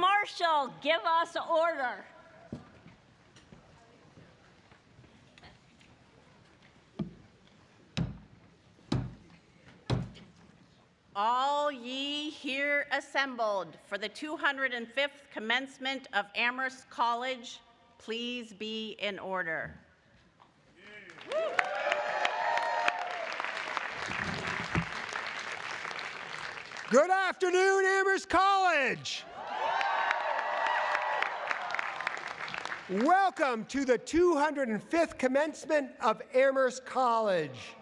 Marshall, give us order. All ye here assembled for the 205th commencement of Amherst College, please be in order. Good afternoon, Amherst College. Welcome to the 205th commencement of Amherst College.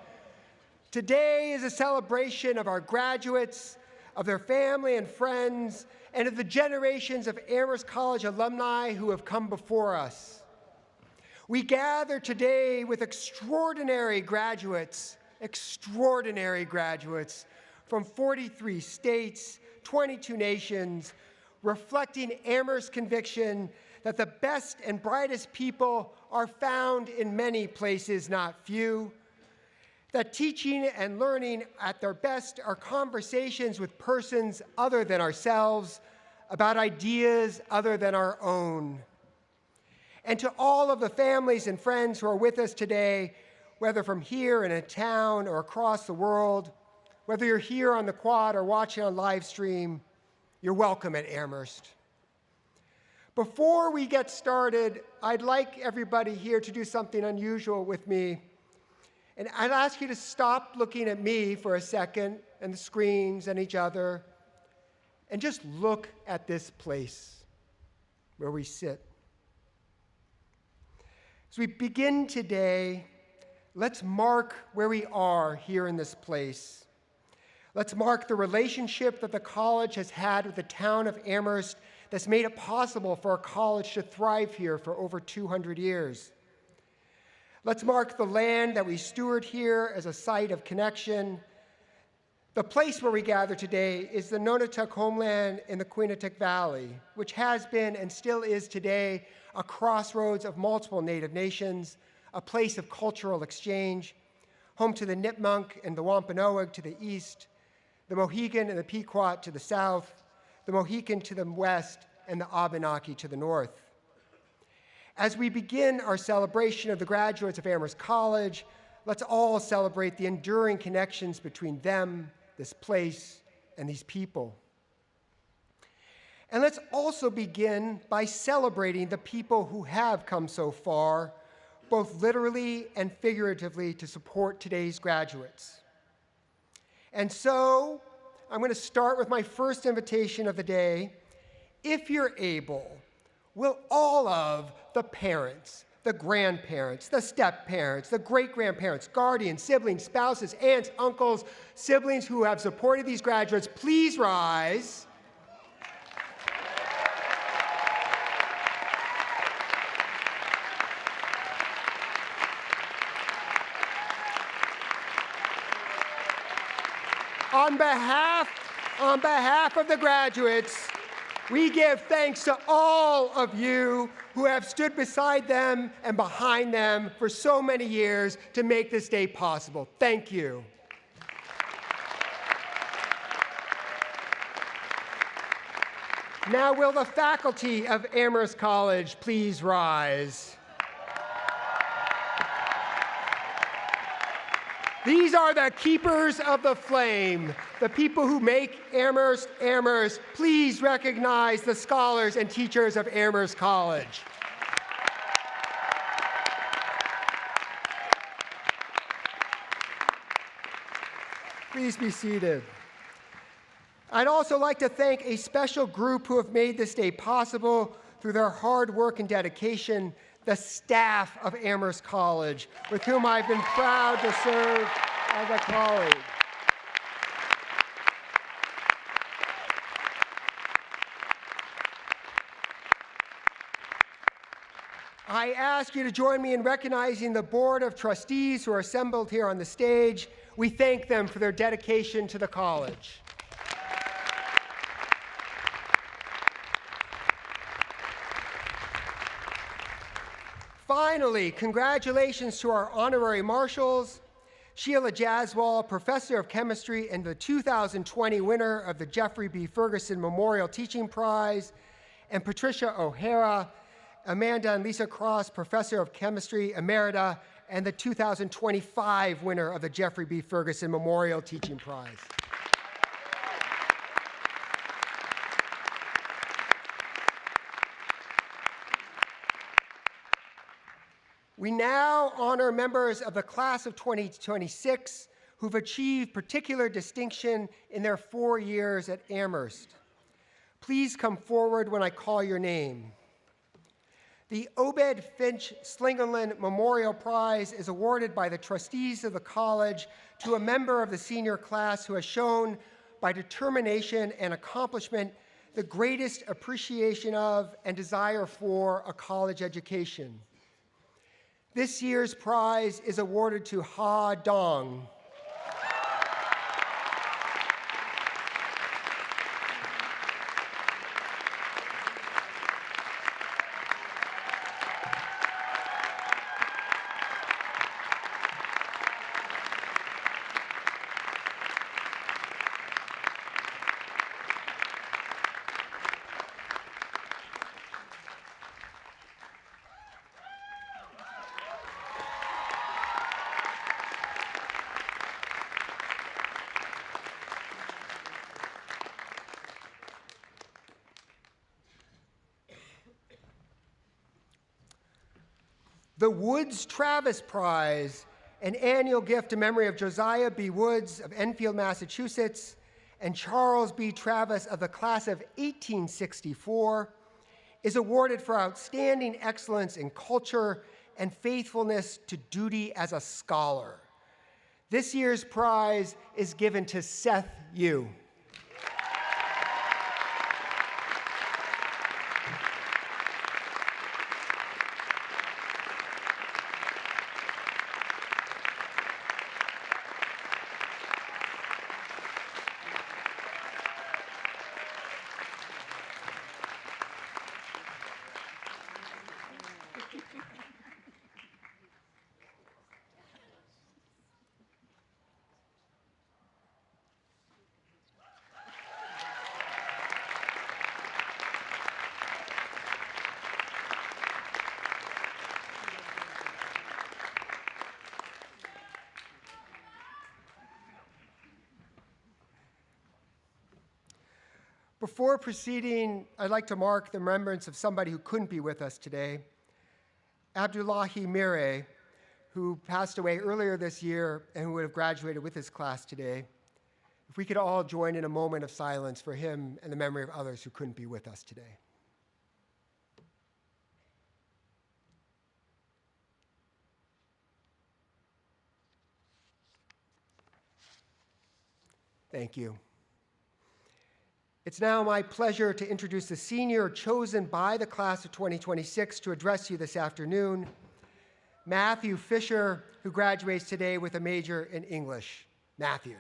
Today is a celebration of our graduates, of their family and friends, and of the generations of Amherst College alumni who have come before us. We gather today with extraordinary graduates from 43 states, 22 nations, reflecting Amherst's conviction that the best and brightest people are found in many places, not few. That teaching and learning at their best are conversations with persons other than ourselves, about ideas other than our own. And to all of the families and friends who are with us today, whether from here in a town or across the world, whether you're here on the quad or watching on live stream, you're welcome at Amherst. Before we get started, I'd like everybody here to do something unusual with me. And I'd ask you to stop looking at me for a second and the screens and each other and just look at this place where we sit. As we begin today, let's mark where we are here in this place. Let's mark the relationship that the college has had with the town of Amherst that's made it possible for our college to thrive here for over 200 years. Let's mark the land that we steward here as a site of connection. The place where we gather today is the Nonotuck homeland in the Quinnipiac Valley, which has been and still is today a crossroads of multiple Native nations, a place of cultural exchange, home to the Nipmuc and the Wampanoag to the east, the Mohegan and the Pequot to the south, the Mohican to the west, and the Abenaki to the north. As we begin our celebration of the graduates of Amherst College, let's all celebrate the enduring connections between them, this place, and these people. And let's also begin by celebrating the people who have come so far, both literally and figuratively, to support today's graduates. And so, I'm going to start with my first invitation of the day. If you're able, will all of the parents, the grandparents, the step-parents, the great-grandparents, guardians, siblings, spouses, aunts, uncles, siblings who have supported these graduates, please rise. On behalf of the graduates, we give thanks to all of you who have stood beside them and behind them for so many years to make this day possible. Thank you. Now, will the faculty of Amherst College please rise? These are the keepers of the flame, the people who make Amherst, Amherst. Please recognize the scholars and teachers of Amherst College. Please be seated. I'd also like to thank a special group who have made this day possible through their hard work and dedication, the staff of Amherst College, with whom I've been proud to serve as a colleague. I ask you to join me in recognizing the Board of Trustees who are assembled here on the stage. We thank them for their dedication to the college. Finally, congratulations to our honorary marshals, Sheila Jaswal, Professor of Chemistry and the 2020 winner of the Jeffrey B. Ferguson Memorial Teaching Prize, and Patricia O'Hara, Amanda and Lisa Cross, Professor of Chemistry Emerita, and the 2025 winner of the Jeffrey B. Ferguson Memorial Teaching Prize. We now honor members of the class of 2026 who've achieved particular distinction in their 4 years at Amherst. Please come forward when I call your name. The Obed Finch Slingerland Memorial Prize is awarded by the trustees of the college to a member of the senior class who has shown by determination and accomplishment the greatest appreciation of and desire for a college education. This year's prize is awarded to Ha Dong. The Woods Travis Prize, an annual gift in memory of Josiah B. Woods of Enfield, Massachusetts, and Charles B. Travis of the class of 1864, is awarded for outstanding excellence in culture and faithfulness to duty as a scholar. This year's prize is given to Seth Yu. Before proceeding, I'd like to mark the remembrance of somebody who couldn't be with us today, Abdullahi Mire, who passed away earlier this year and who would have graduated with his class today. If we could all join in a moment of silence for him and the memory of others who couldn't be with us today. Thank you. It's now my pleasure to introduce the senior chosen by the class of 2026 to address you this afternoon, Matthew Fisher, who graduates today with a major in English. Matthew.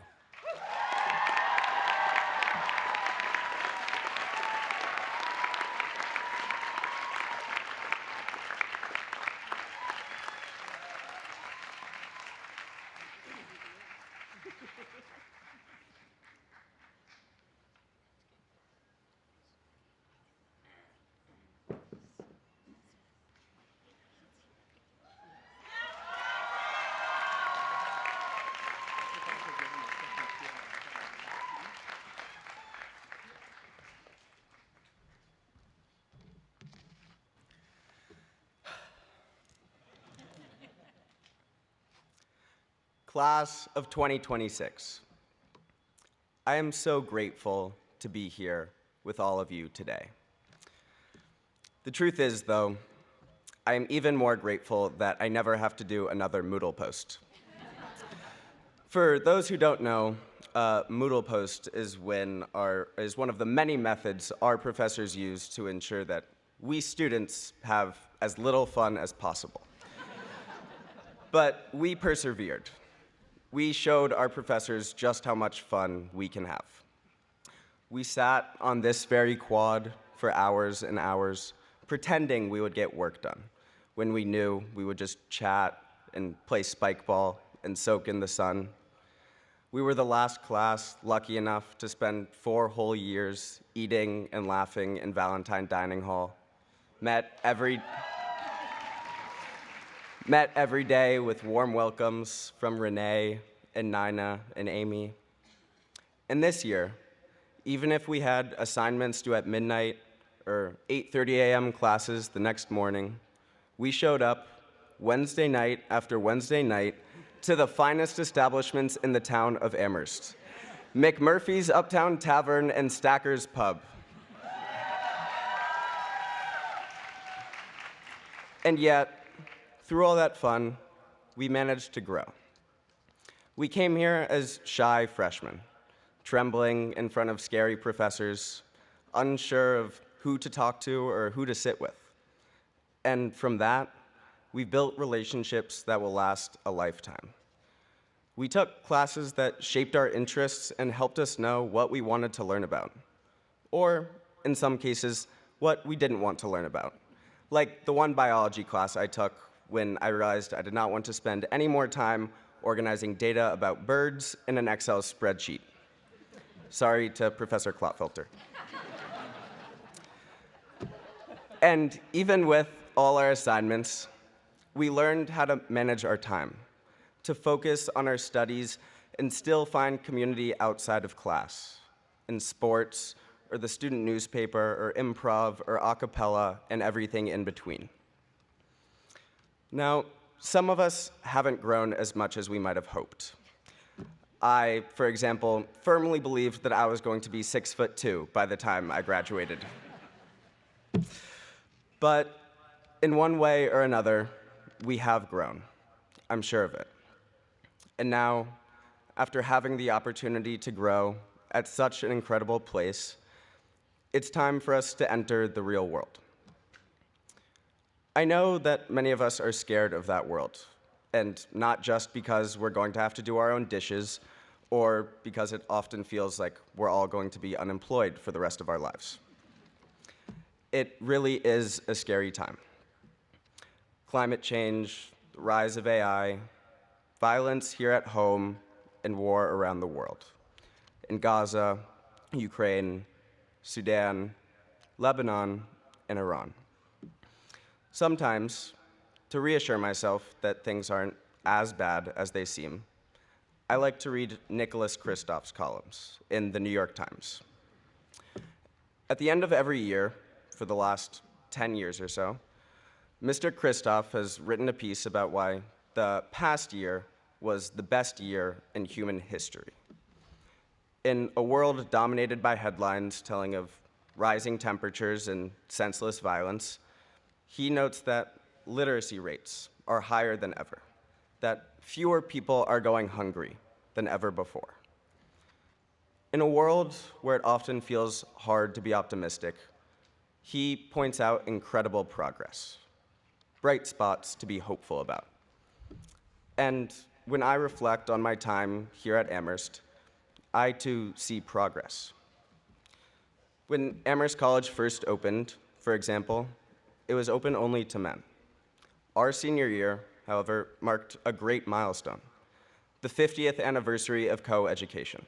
Class of 2026, I am so grateful to be here with all of you today. The truth is, though, I am even more grateful that I never have to do another Moodle post. For those who don't know, Moodle post is one of the many methods our professors use to ensure that we students have as little fun as possible. But we persevered. We showed our professors just how much fun we can have. We sat on this very quad for hours and hours, pretending we would get work done, when we knew we would just chat and play spike ball and soak in the sun. We were the last class lucky enough to spend 4 whole years eating and laughing in Valentine Dining Hall. Met every day with warm welcomes from Renee and Nina and Amy. And this year, even if we had assignments due at midnight or 8:30 a.m. classes the next morning, we showed up Wednesday night after Wednesday night to the finest establishments in the town of Amherst, McMurphy's Uptown Tavern and Stacker's Pub. And yet, through all that fun, we managed to grow. We came here as shy freshmen, trembling in front of scary professors, unsure of who to talk to or who to sit with. And from that, we built relationships that will last a lifetime. We took classes that shaped our interests and helped us know what we wanted to learn about, or in some cases, what we didn't want to learn about, like the one biology class I took when I realized I did not want to spend any more time organizing data about birds in an Excel spreadsheet. Sorry to Professor Klotfelter. And even with all our assignments, we learned how to manage our time, to focus on our studies and still find community outside of class, in sports, or the student newspaper, or improv, or a cappella, and everything in between. Now, some of us haven't grown as much as we might have hoped. I, for example, firmly believed that I was going to be 6'2" by the time I graduated. But in one way or another, we have grown. I'm sure of it. And now, after having the opportunity to grow at such an incredible place, it's time for us to enter the real world. I know that many of us are scared of that world, and not just because we're going to have to do our own dishes, or because it often feels like we're all going to be unemployed for the rest of our lives. It really is a scary time. Climate change, the rise of AI, violence here at home, and war around the world. In Gaza, Ukraine, Sudan, Lebanon, and Iran. Sometimes, to reassure myself that things aren't as bad as they seem, I like to read Nicholas Kristof's columns in the New York Times. At the end of every year, for the last 10 years or so, Mr. Kristof has written a piece about why the past year was the best year in human history. In a world dominated by headlines telling of rising temperatures and senseless violence, he notes that literacy rates are higher than ever, that fewer people are going hungry than ever before. In a world where it often feels hard to be optimistic, he points out incredible progress, bright spots to be hopeful about. And when I reflect on my time here at Amherst, I too see progress. When Amherst College first opened, for example, it was open only to men. Our senior year, however, marked a great milestone, the 50th anniversary of co-education.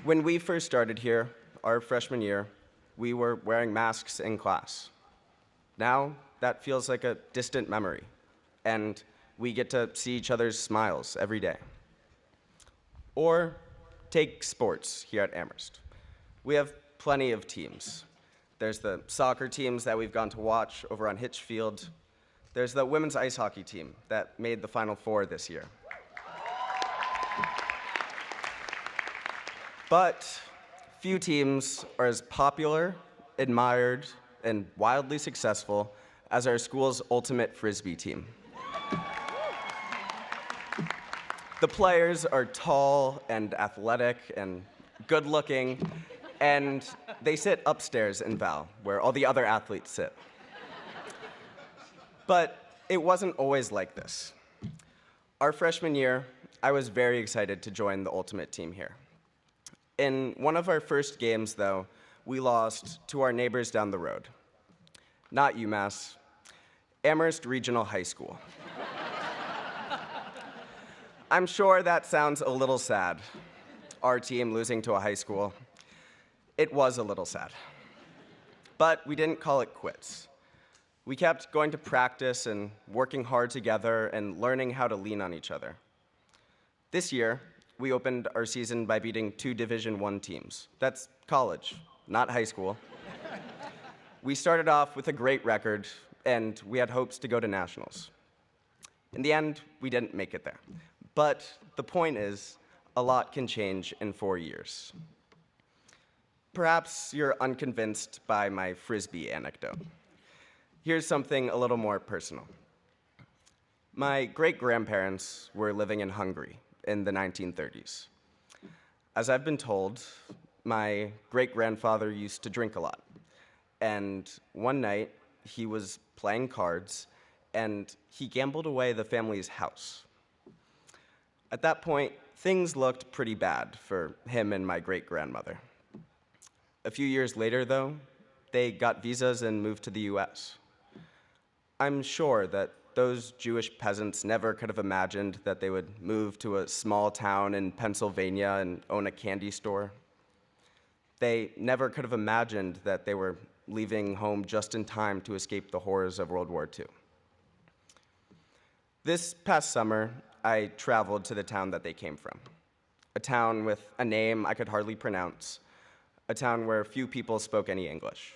When we first started here, our freshman year, we were wearing masks in class. Now, that feels like a distant memory, and we get to see each other's smiles every day. Or take sports here at Amherst. We have plenty of teams. There's the soccer teams that we've gone to watch over on Hitchfield. There's the women's ice hockey team that made the Final Four this year. But few teams are as popular, admired, and wildly successful as our school's ultimate Frisbee team. The players are tall and athletic and good-looking, and they sit upstairs in Val, where all the other athletes sit. But it wasn't always like this. Our freshman year, I was very excited to join the ultimate team here. In one of our first games, though, we lost to our neighbors down the road. Not UMass, Amherst Regional High School. I'm sure that sounds a little sad, our team losing to a high school. It was a little sad. But we didn't call it quits. We kept going to practice and working hard together and learning how to lean on each other. This year, we opened our season by beating 2 Division I teams. That's college, not high school. We started off with a great record, and we had hopes to go to nationals. In the end, we didn't make it there. But the point is, a lot can change in 4 years. Perhaps you're unconvinced by my Frisbee anecdote. Here's something a little more personal. My great-grandparents were living in Hungary in the 1930s. As I've been told, my great-grandfather used to drink a lot. And one night, he was playing cards, and he gambled away the family's house. At that point, things looked pretty bad for him and my great-grandmother. A few years later, though, they got visas and moved to the US. I'm sure that those Jewish peasants never could have imagined that they would move to a small town in Pennsylvania and own a candy store. They never could have imagined that they were leaving home just in time to escape the horrors of World War II. This past summer, I traveled to the town that they came from, a town with a name I could hardly pronounce, a town where few people spoke any English.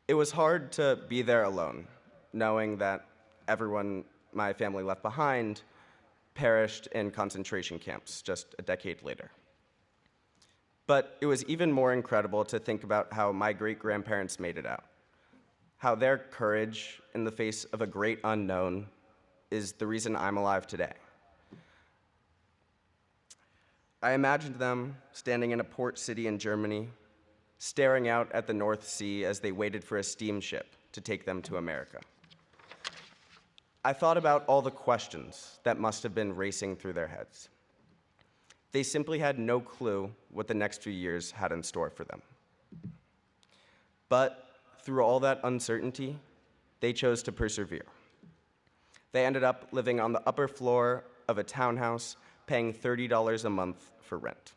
It was hard to be there alone, knowing that everyone my family left behind perished in concentration camps just a decade later. But it was even more incredible to think about how my great-grandparents made it out, how their courage in the face of a great unknown is the reason I'm alive today. I imagined them standing in a port city in Germany, staring out at the North Sea as they waited for a steamship to take them to America. I thought about all the questions that must have been racing through their heads. They simply had no clue what the next few years had in store for them. But through all that uncertainty, they chose to persevere. They ended up living on the upper floor of a townhouse, paying $30 a month for rent.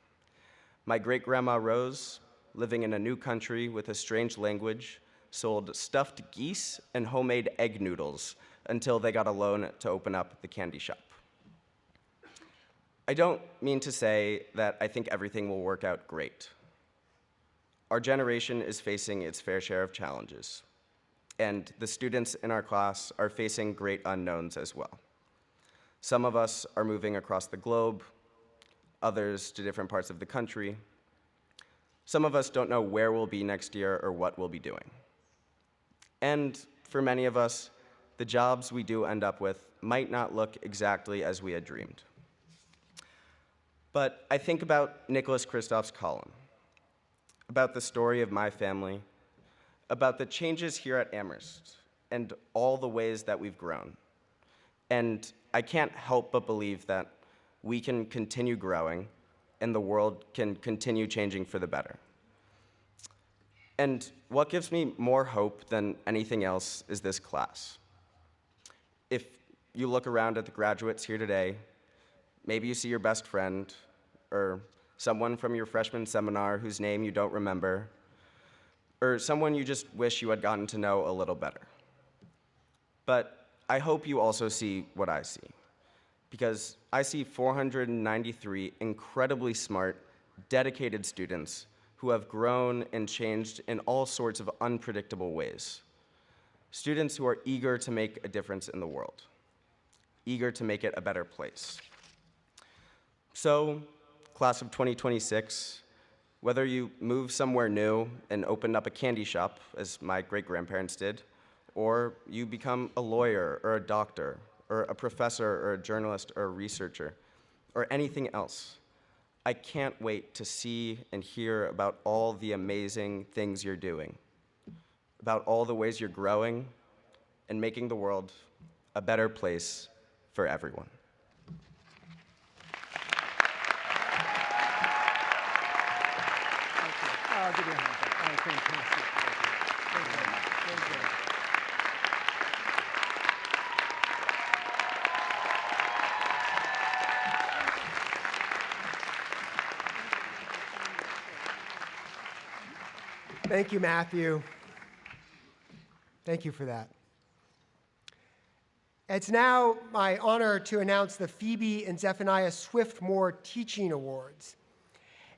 My great-grandma Rose, living in a new country with a strange language, sold stuffed geese and homemade egg noodles until they got a loan to open up the candy shop. I don't mean to say that I think everything will work out great. Our generation is facing its fair share of challenges, and the students in our class are facing great unknowns as well. Some of us are moving across the globe, others to different parts of the country. Some of us don't know where we'll be next year or what we'll be doing. And for many of us, the jobs we do end up with might not look exactly as we had dreamed. But I think about Nicholas Kristof's column, about the story of my family, about the changes here at Amherst, and all the ways that we've grown. And I can't help but believe that we can continue growing and the world can continue changing for the better. And what gives me more hope than anything else is this class. If you look around at the graduates here today, maybe you see your best friend or someone from your freshman seminar whose name you don't remember, or someone you just wish you had gotten to know a little better. But I hope you also see what I see, because I see 493 incredibly smart, dedicated students who have grown and changed in all sorts of unpredictable ways. Students who are eager to make a difference in the world, eager to make it a better place. So, class of 2026, whether you move somewhere new and open up a candy shop, as my great-grandparents did, or you become a lawyer or a doctor or a professor or a journalist or a researcher or anything else, I can't wait to see and hear about all the amazing things you're doing, about all the ways you're growing and making the world a better place for everyone. I'll give you a hand. Oh, fantastic. Very good. Very good. Thank you, Matthew. Thank you for that. It's now my honor to announce the Phoebe and Zephaniah Swiftmore Teaching Awards.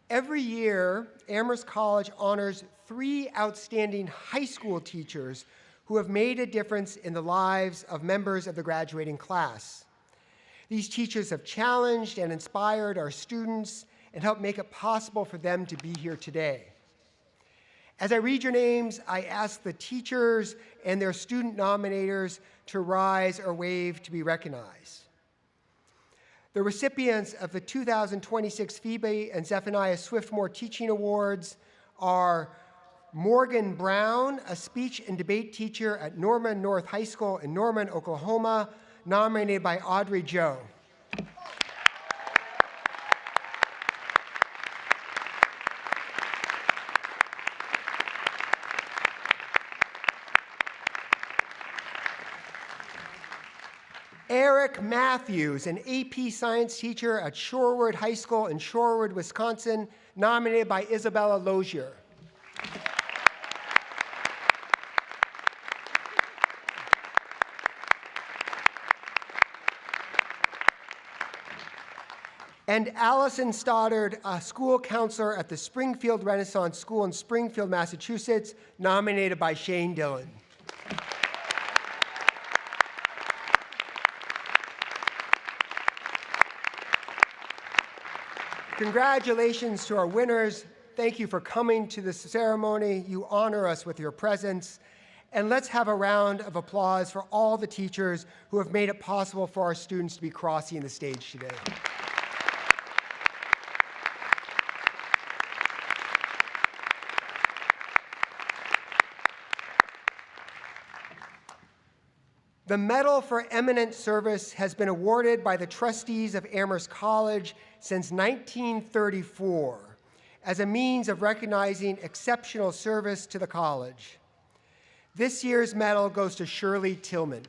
Every year, Amherst College honors 3 outstanding high school teachers who have made a difference in the lives of members of the graduating class. These teachers have challenged and inspired our students and helped make it possible for them to be here today. As I read your names, I ask the teachers and their student nominators to rise or wave to be recognized. The recipients of the 2026 Phoebe and Zephaniah Swiftmore Teaching Awards are Morgan Brown, a speech and debate teacher at Norman North High School in Norman, Oklahoma, nominated by Audrey Joe. Eric Matthews, an AP Science teacher at Shorewood High School in Shorewood, Wisconsin, nominated by Isabella Lozier. And Allison Stoddard, a school counselor at the Springfield Renaissance School in Springfield, Massachusetts, nominated by Shane Dillon. Congratulations to our winners. Thank you for coming to this ceremony. You honor us with your presence. And let's have a round of applause for all the teachers who have made it possible for our students to be crossing the stage today. The Medal for Eminent Service has been awarded by the trustees of Amherst College since 1934 as a means of recognizing exceptional service to the college. This year's medal goes to Shirley Tillman.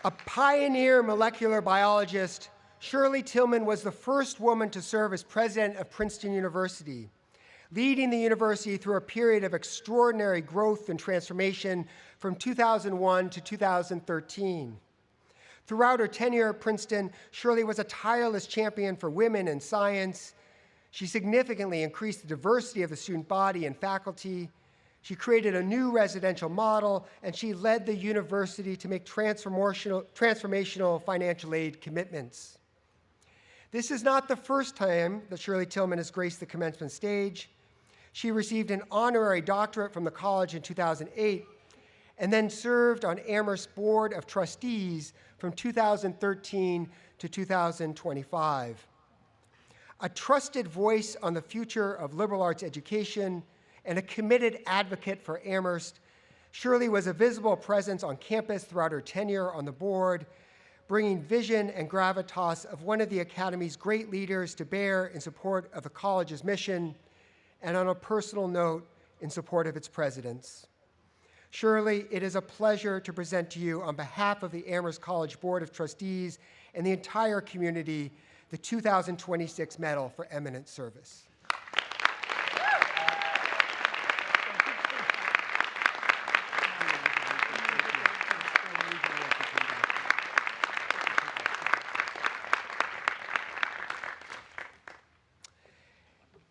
A pioneer molecular biologist, Shirley Tillman was the first woman to serve as president of Princeton University, leading the university through a period of extraordinary growth and transformation from 2001 to 2013. Throughout her tenure at Princeton, Shirley was a tireless champion for women in science. She significantly increased the diversity of the student body and faculty. She created a new residential model, and she led the university to make transformational financial aid commitments. This is not the first time that Shirley Tillman has graced the commencement stage. She received an honorary doctorate from the college in 2008, and then served on Amherst's Board of Trustees from 2013 to 2025. A trusted voice on the future of liberal arts education, and a committed advocate for Amherst, Shirley was a visible presence on campus throughout her tenure on the board, bringing vision and gravitas of one of the Academy's great leaders to bear in support of the college's mission, and on a personal note, in support of its presidents. Shirley, it is a pleasure to present to you, on behalf of the Amherst College Board of Trustees and the entire community, the 2026 Medal for Eminent Service.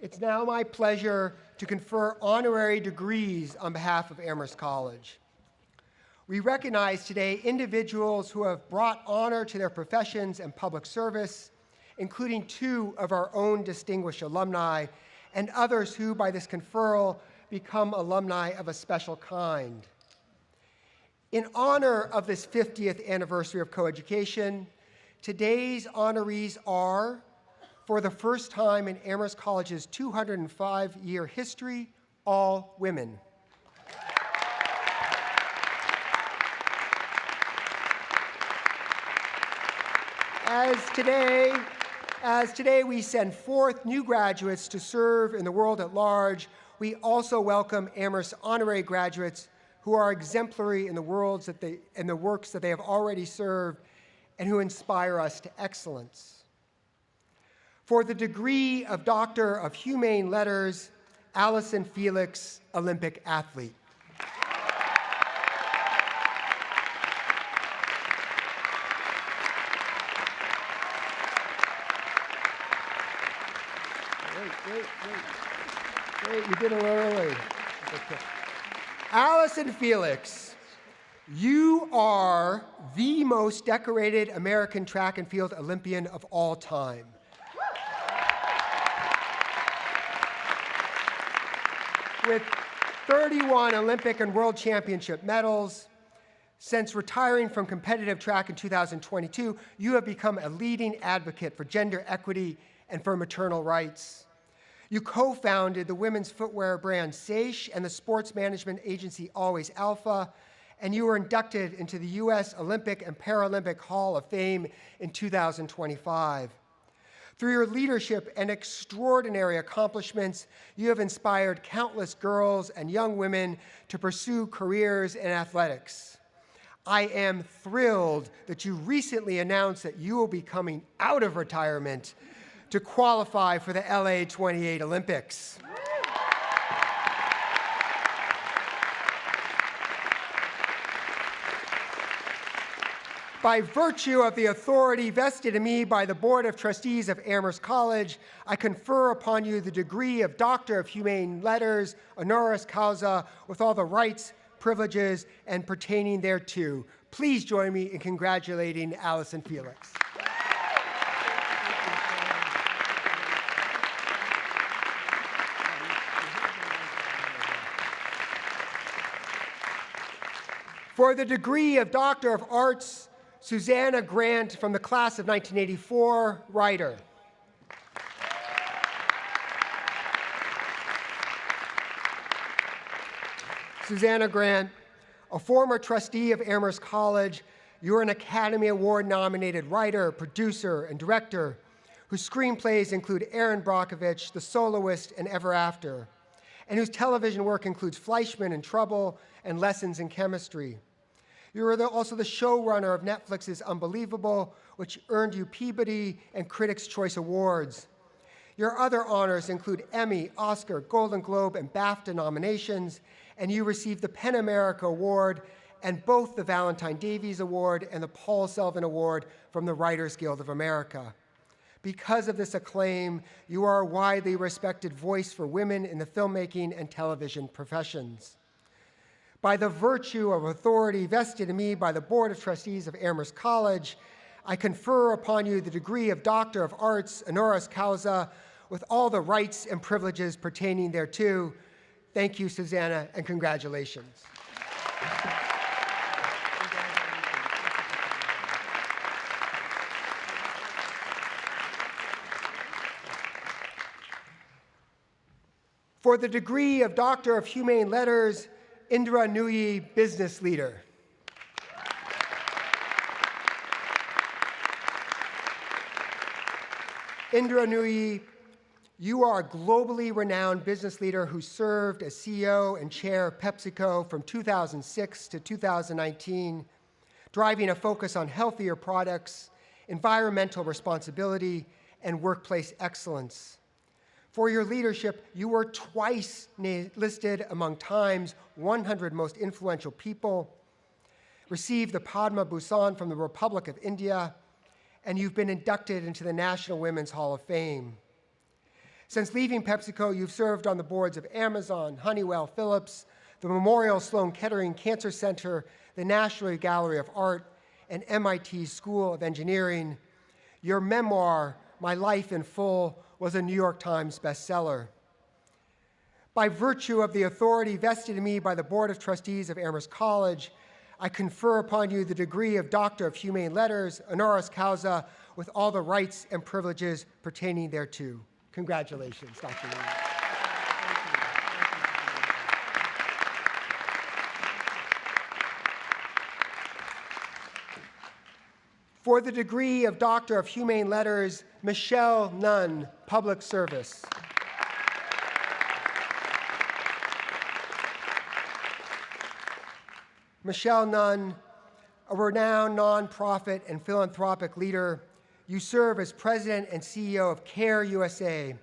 It's now my pleasure to confer honorary degrees on behalf of Amherst College. We recognize today individuals who have brought honor to their professions and public service, including 2 of our own distinguished alumni, and others who, by this conferral, become alumni of a special kind. In honor of this 50th anniversary of coeducation, today's honorees are, for the first time in Amherst College's 205-year history, all women. As today we send forth new graduates to serve in the world at large, we also welcome Amherst honorary graduates who are exemplary in the works that they have already served and who inspire us to excellence. For the degree of Doctor of Humane Letters, Allison Felix, Olympic athlete. Wait, you did it early. Okay. Allison Felix, you are the most decorated American track and field Olympian of all time. With 31 Olympic and World Championship medals, since retiring from competitive track in 2022, you have become a leading advocate for gender equity and for maternal rights. You co-founded the women's footwear brand Seish and the sports management agency Always Alpha, and you were inducted into the U.S. Olympic and Paralympic Hall of Fame in 2025. Through your leadership and extraordinary accomplishments, you have inspired countless girls and young women to pursue careers in athletics. I am thrilled that you recently announced that you will be coming out of retirement to qualify for the LA 28 Olympics. By virtue of the authority vested in me by the Board of Trustees of Amherst College, I confer upon you the degree of Doctor of Humane Letters, honoris causa, with all the rights, privileges, and pertaining thereto. Please join me in congratulating Allison Felix. For the degree of Doctor of Arts, Susanna Grant from the class of 1984, writer. Susanna Grant, a former trustee of Amherst College, you're an Academy Award-nominated writer, producer, and director whose screenplays include Erin Brockovich, The Soloist, and Ever After, and whose television work includes Fleischman and Trouble and Lessons in Chemistry. You are also the showrunner of Netflix's Unbelievable, which earned you Peabody and Critics' Choice Awards. Your other honors include Emmy, Oscar, Golden Globe, and BAFTA nominations, and you received the PEN America Award and both the Valentine Davies Award and the Paul Selvin Award from the Writers Guild of America. Because of this acclaim, you are a widely respected voice for women in the filmmaking and television professions. By the virtue of authority vested in me by the Board of Trustees of Amherst College, I confer upon you the degree of Doctor of Arts, honoris causa, with all the rights and privileges pertaining thereto. Thank you, Susanna, and congratulations. For the degree of Doctor of Humane Letters, Indra Nui, business leader. Indra Nui, you are a globally renowned business leader who served as CEO and chair of PepsiCo from 2006 to 2019, driving a focus on healthier products, environmental responsibility, and workplace excellence. For your leadership, you were twice listed among Time's 100 most influential people, received the Padma Bhushan from the Republic of India, and you've been inducted into the National Women's Hall of Fame. Since leaving PepsiCo, you've served on the boards of Amazon, Honeywell, Philips, the Memorial Sloan Kettering Cancer Center, the National Gallery of Art, and MIT School of Engineering. Your memoir, My Life in Full, was a New York Times bestseller. By virtue of the authority vested in me by the Board of Trustees of Amherst College, I confer upon you the degree of Doctor of Humane Letters, honoris causa, with all the rights and privileges pertaining thereto. Congratulations, Dr. Lee. For the degree of Doctor of Humane Letters, Michelle Nunn, Public Service. Michelle Nunn, a renowned nonprofit and philanthropic leader, you serve as president and CEO of CARE USA,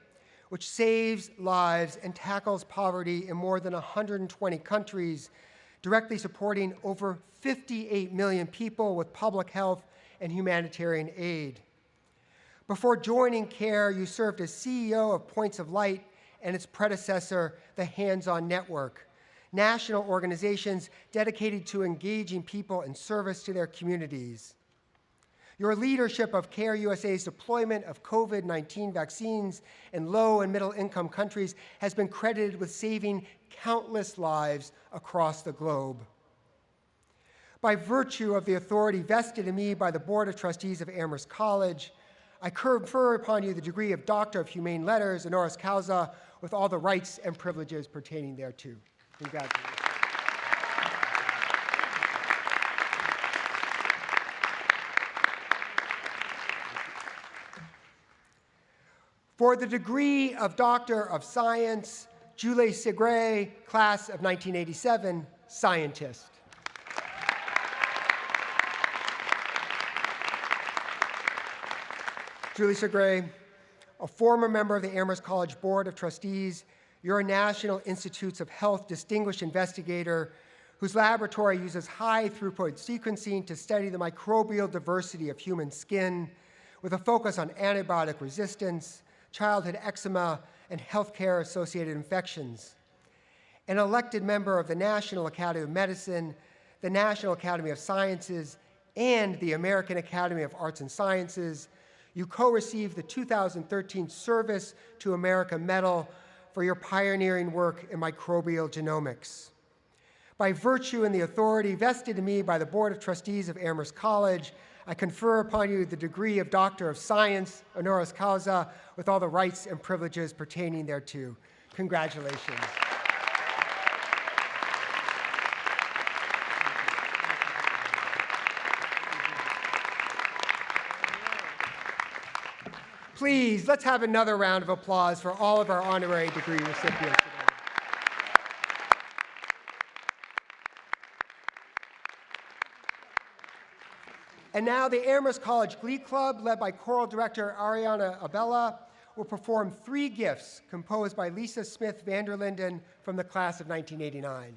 which saves lives and tackles poverty in more than 120 countries, directly supporting over 58 million people with public health and humanitarian aid. Before joining CARE, you served as CEO of Points of Light and its predecessor, the Hands-On Network, national organizations dedicated to engaging people in service to their communities. Your leadership of CARE USA's deployment of COVID-19 vaccines in low and middle income countries has been credited with saving countless lives across the globe. By virtue of the authority vested in me by the Board of Trustees of Amherst College, I confer upon you the degree of Doctor of Humane Letters, honoris causa, with all the rights and privileges pertaining thereto. Congratulations. For the degree of Doctor of Science, Julie Segre, class of 1987, scientist. Julie Segre, a former member of the Amherst College Board of Trustees, you're a National Institutes of Health distinguished investigator whose laboratory uses high-throughput sequencing to study the microbial diversity of human skin with a focus on antibiotic resistance, childhood eczema, and healthcare-associated infections. An elected member of the National Academy of Medicine, the National Academy of Sciences, and the American Academy of Arts and Sciences, you co-received the 2013 Service to America Medal for your pioneering work in microbial genomics. By virtue and the authority vested in me by the Board of Trustees of Amherst College, I confer upon you the degree of Doctor of Science, honoris causa, with all the rights and privileges pertaining thereto. Congratulations. Please, let's have another round of applause for all of our honorary degree recipients today. And now the Amherst College Glee Club, led by choral director Ariana Abella, will perform 3 gifts composed by Lisa Smith Vanderlinden from the class of 1989.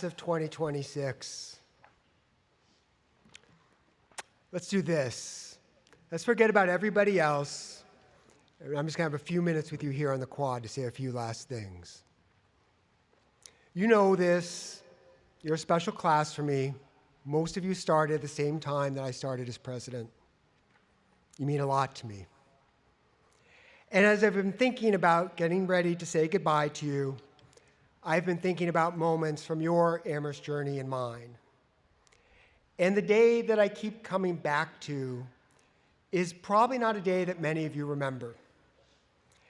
of 2026. Let's do this. Let's forget about everybody else. I'm just going to have a few minutes with you here on the quad to say a few last things. You know this. You're a special class for me. Most of you started at the same time that I started as president. You mean a lot to me. And as I've been thinking about getting ready to say goodbye to you, I've been thinking about moments from your Amherst journey and mine. And the day that I keep coming back to is probably not a day that many of you remember.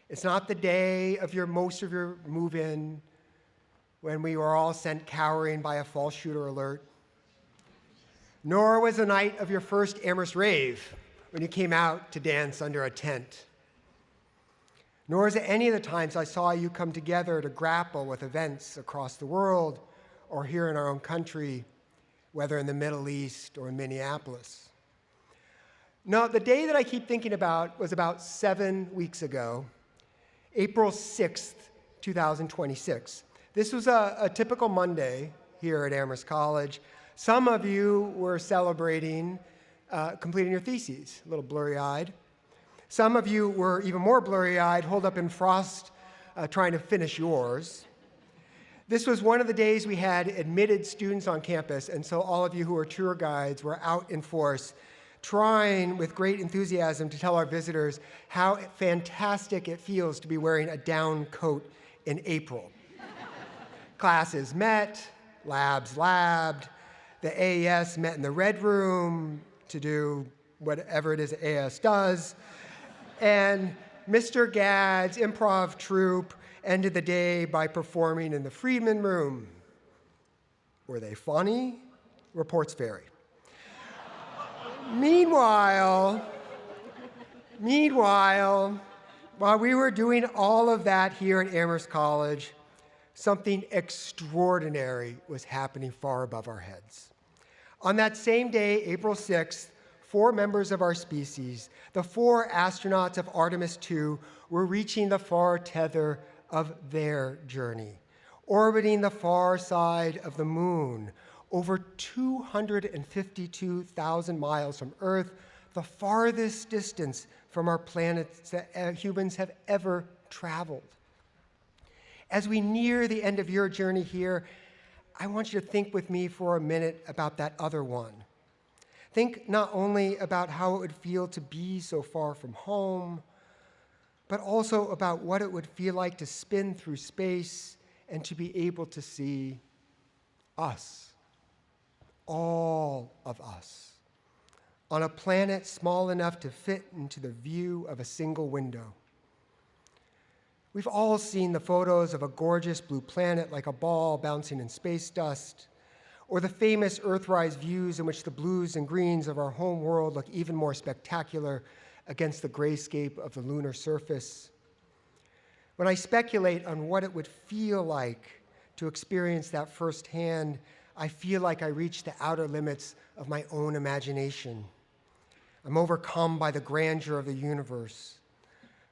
It's not the day of most of your move-in when we were all sent cowering by a false shooter alert. Nor was the night of your first Amherst rave when you came out to dance under a tent. Nor is it any of the times I saw you come together to grapple with events across the world or here in our own country, whether in the Middle East or in Minneapolis. No, the day that I keep thinking about was about 7 weeks ago, April 6th, 2026. This was a typical Monday here at Amherst College. Some of you were celebrating completing your theses, a little blurry-eyed. Some of you were even more blurry-eyed, holed up in frost, trying to finish yours. This was one of the days we had admitted students on campus, and so all of you who are tour guides were out in force, trying with great enthusiasm to tell our visitors how fantastic it feels to be wearing a down coat in April. Classes met, labs labbed, the AES met in the Red Room to do whatever it is AES does, and Mr. Gadd's improv troupe ended the day by performing in the Friedman Room. Were they funny? Reports vary. Meanwhile, while we were doing all of that here at Amherst College, something extraordinary was happening far above our heads. On that same day, April 6th, 4 members of our species, the 4 astronauts of Artemis II, were reaching the far tether of their journey, orbiting the far side of the moon, over 252,000 miles from Earth, the farthest distance from our planet that humans have ever traveled. As we near the end of your journey here, I want you to think with me for a minute about that other one. Think not only about how it would feel to be so far from home, but also about what it would feel like to spin through space and to be able to see us, all of us, on a planet small enough to fit into the view of a single window. We've all seen the photos of a gorgeous blue planet like a ball bouncing in space dust, or the famous Earthrise views in which the blues and greens of our home world look even more spectacular against the grayscape of the lunar surface. When I speculate on what it would feel like to experience that firsthand, I feel like I reach the outer limits of my own imagination. I'm overcome by the grandeur of the universe,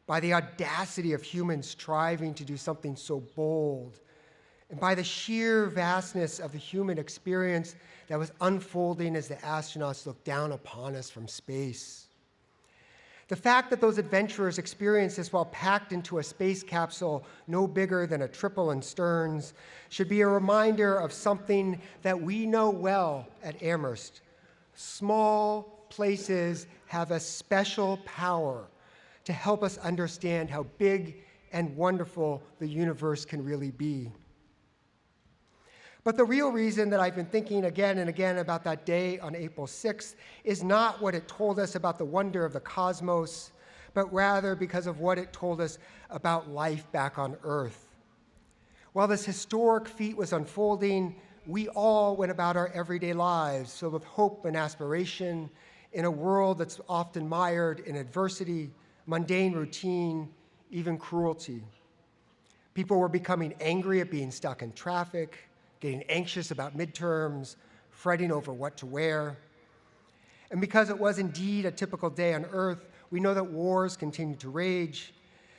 by the audacity of humans striving to do something so bold, and by the sheer vastness of the human experience that was unfolding as the astronauts looked down upon us from space. The fact that those adventurers experienced this while packed into a space capsule no bigger than a triple in Stearns should be a reminder of something that we know well at Amherst. Small places have a special power to help us understand how big and wonderful the universe can really be. But the real reason that I've been thinking again and again about that day on April 6th is not what it told us about the wonder of the cosmos, but rather because of what it told us about life back on Earth. While this historic feat was unfolding, we all went about our everyday lives filled with hope and aspiration in a world that's often mired in adversity, mundane routine, even cruelty. People were becoming angry at being stuck in traffic, getting anxious about midterms, fretting over what to wear. And because it was indeed a typical day on Earth, we know that wars continued to rage,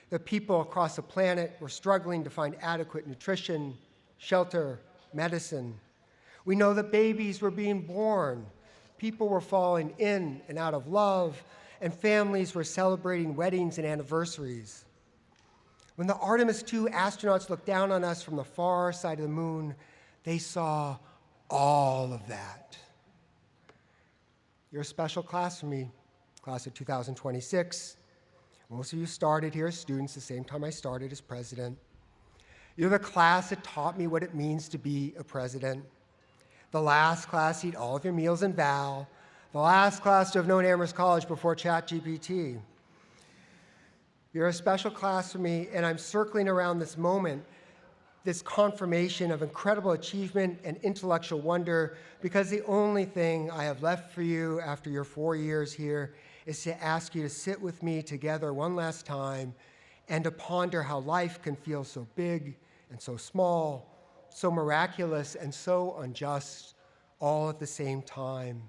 that people across the planet were struggling to find adequate nutrition, shelter, medicine, We know that babies were being born, people were falling in and out of love, and families were celebrating weddings and anniversaries. When the Artemis II astronauts looked down on us from the far side of the moon, they saw all of that. You're a special class for me, class of 2026. Most of you started here as students the same time I started as president. You're the class that taught me what it means to be a president. The last class to eat all of your meals in Val. The last class to have known Amherst College before ChatGPT. You're a special class for me, and I'm circling around this moment, this confirmation of incredible achievement and intellectual wonder, because the only thing I have left for you after your 4 years here is to ask you to sit with me together one last time and to ponder how life can feel so big and so small, so miraculous and so unjust, all at the same time.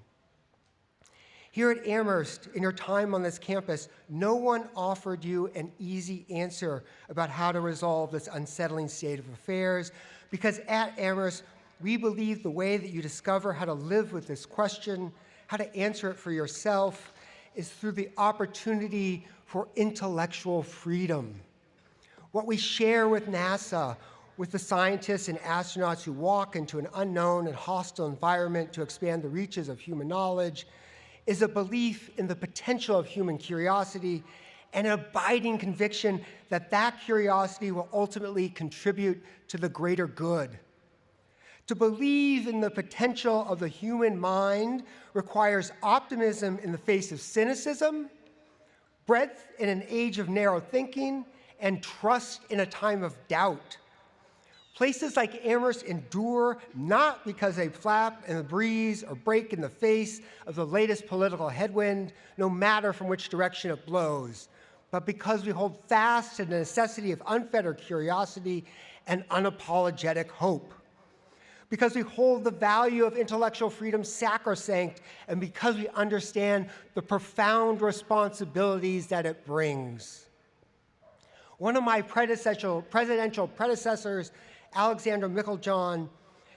Here at Amherst, in your time on this campus, no one offered you an easy answer about how to resolve this unsettling state of affairs, because at Amherst, we believe the way that you discover how to live with this question, how to answer it for yourself, is through the opportunity for intellectual freedom. What we share with NASA, with the scientists and astronauts who walk into an unknown and hostile environment to expand the reaches of human knowledge, is a belief in the potential of human curiosity and an abiding conviction that that curiosity will ultimately contribute to the greater good. To believe in the potential of the human mind requires optimism in the face of cynicism, breadth in an age of narrow thinking, and trust in a time of doubt. Places like Amherst endure not because they flap in the breeze or break in the face of the latest political headwind, no matter from which direction it blows, but because we hold fast to the necessity of unfettered curiosity and unapologetic hope. Because we hold the value of intellectual freedom sacrosanct, and because we understand the profound responsibilities that it brings. One of my presidential predecessors, Alexander Meiklejohn,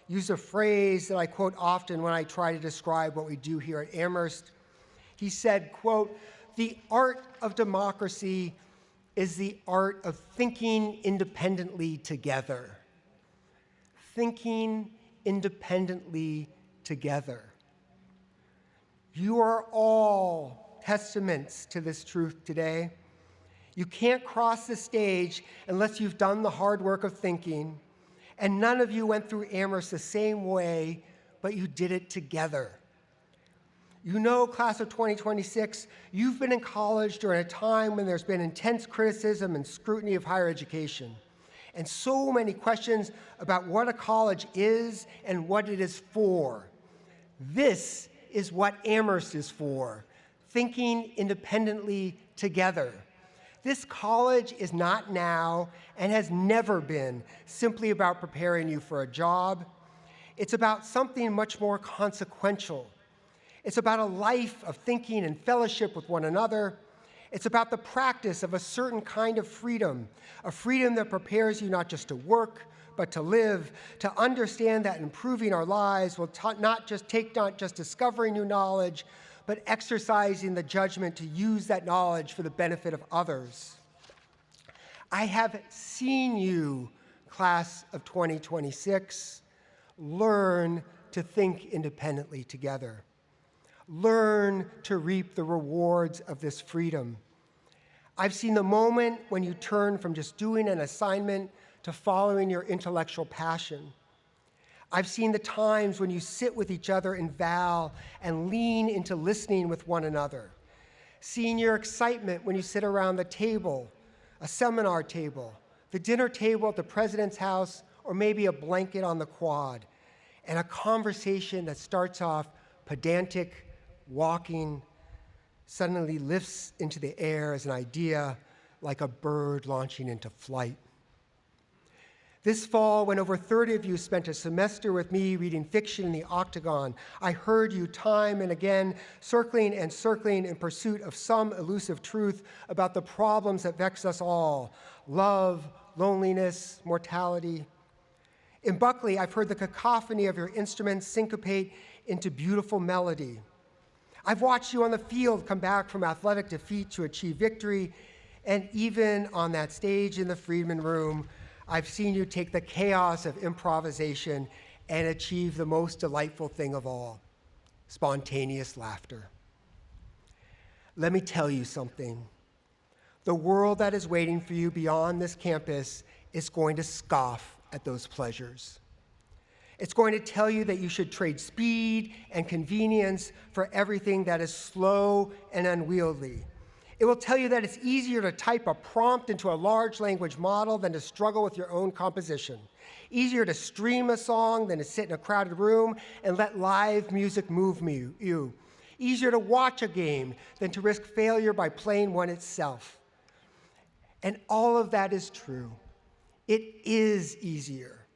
used a phrase that I quote often when I try to describe what we do here at Amherst. He said, quote, "The art of democracy is the art of thinking independently together." Thinking independently together. You are all testaments to this truth today. You can't cross the stage unless you've done the hard work of thinking, and none of you went through Amherst the same way, but you did it together. You know, class of 2026, you've been in college during a time when there's been intense criticism and scrutiny of higher education, and so many questions about what a college is and what it is for. This is what Amherst is for, thinking independently together. This college is not now and has never been simply about preparing you for a job. It's about something much more consequential. It's about a life of thinking and fellowship with one another. It's about the practice of a certain kind of freedom, a freedom that prepares you not just to work, but to live, to understand that improving our lives will not just discovering new knowledge, but exercising the judgment to use that knowledge for the benefit of others. I have seen you, class of 2026, learn to think independently together. Learn to reap the rewards of this freedom. I've seen the moment when you turn from just doing an assignment to following your intellectual passion. I've seen the times when you sit with each other in Val and lean into listening with one another. Seen your excitement when you sit around the table, a seminar table, the dinner table at the president's house, or maybe a blanket on the quad, and a conversation that starts off pedantic, walking, suddenly lifts into the air as an idea like a bird launching into flight. This fall, when over 30 of you spent a semester with me reading fiction in the Octagon, I heard you time and again circling and circling in pursuit of some elusive truth about the problems that vex us all: love, loneliness, mortality. In Buckley, I've heard the cacophony of your instruments syncopate into beautiful melody. I've watched you on the field come back from athletic defeat to achieve victory, and even on that stage in the Friedman Room, I've seen you take the chaos of improvisation and achieve the most delightful thing of all, spontaneous laughter. Let me tell you something. The world that is waiting for you beyond this campus is going to scoff at those pleasures. It's going to tell you that you should trade speed and convenience for everything that is slow and unwieldy. It will tell you that it's easier to type a prompt into a large language model than to struggle with your own composition. Easier to stream a song than to sit in a crowded room and let live music move you. Easier to watch a game than to risk failure by playing one itself. And all of that is true. It is easier.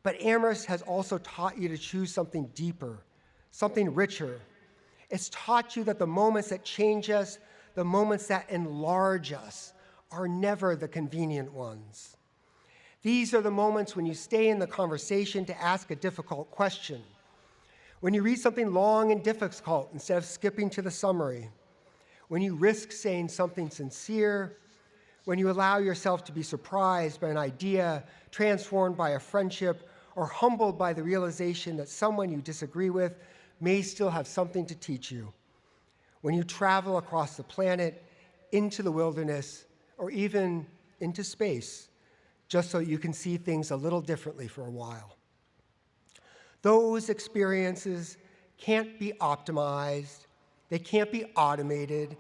But Amherst has also taught you to choose something deeper, something richer. It's taught you that the moments that change us, the moments that enlarge us, are never the convenient ones. These are the moments when you stay in the conversation to ask a difficult question, when you read something long and difficult instead of skipping to the summary, when you risk saying something sincere, when you allow yourself to be surprised by an idea, transformed by a friendship, or humbled by the realization that someone you disagree with may still have something to teach you. When you travel across the planet, into the wilderness, or even into space, just so you can see things a little differently for a while. Those experiences can't be optimized, they can't be automated,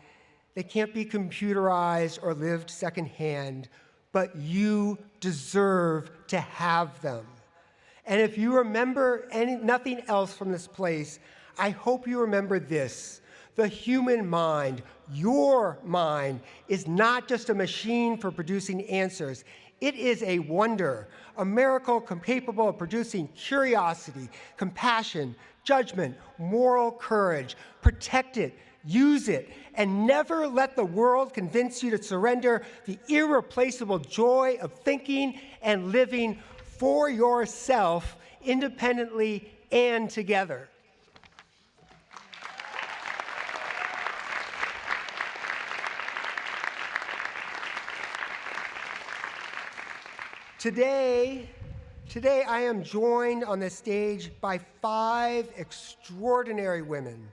they can't be computerized or lived secondhand, but you deserve to have them. And if you remember nothing else from this place, I hope you remember this. The human mind, your mind, is not just a machine for producing answers. It is a wonder, a miracle capable of producing curiosity, compassion, judgment, moral courage. Protect it, use it, and never let the world convince you to surrender the irreplaceable joy of thinking and living for yourself, independently and together. Today I am joined on this stage by 5 extraordinary women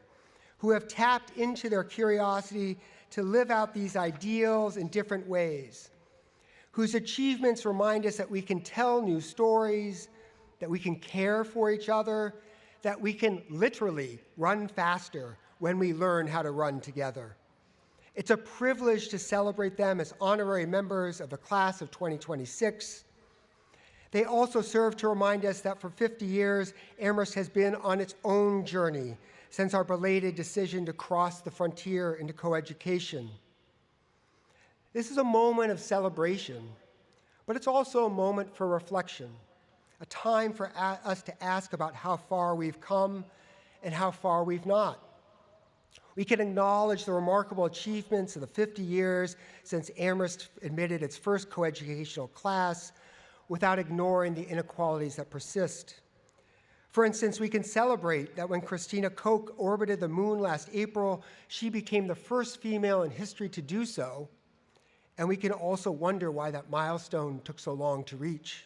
who have tapped into their curiosity to live out these ideals in different ways, whose achievements remind us that we can tell new stories, that we can care for each other, that we can literally run faster when we learn how to run together. It's a privilege to celebrate them as honorary members of the class of 2026. They also serve to remind us that for 50 years, Amherst has been on its own journey since our belated decision to cross the frontier into coeducation. This is a moment of celebration, but it's also a moment for reflection, a time for us to ask about how far we've come and how far we've not. We can acknowledge the remarkable achievements of the 50 years since Amherst admitted its first coeducational class without ignoring the inequalities that persist. For instance, we can celebrate that when Christina Koch orbited the moon last April, she became the first female in history to do so, and we can also wonder why that milestone took so long to reach.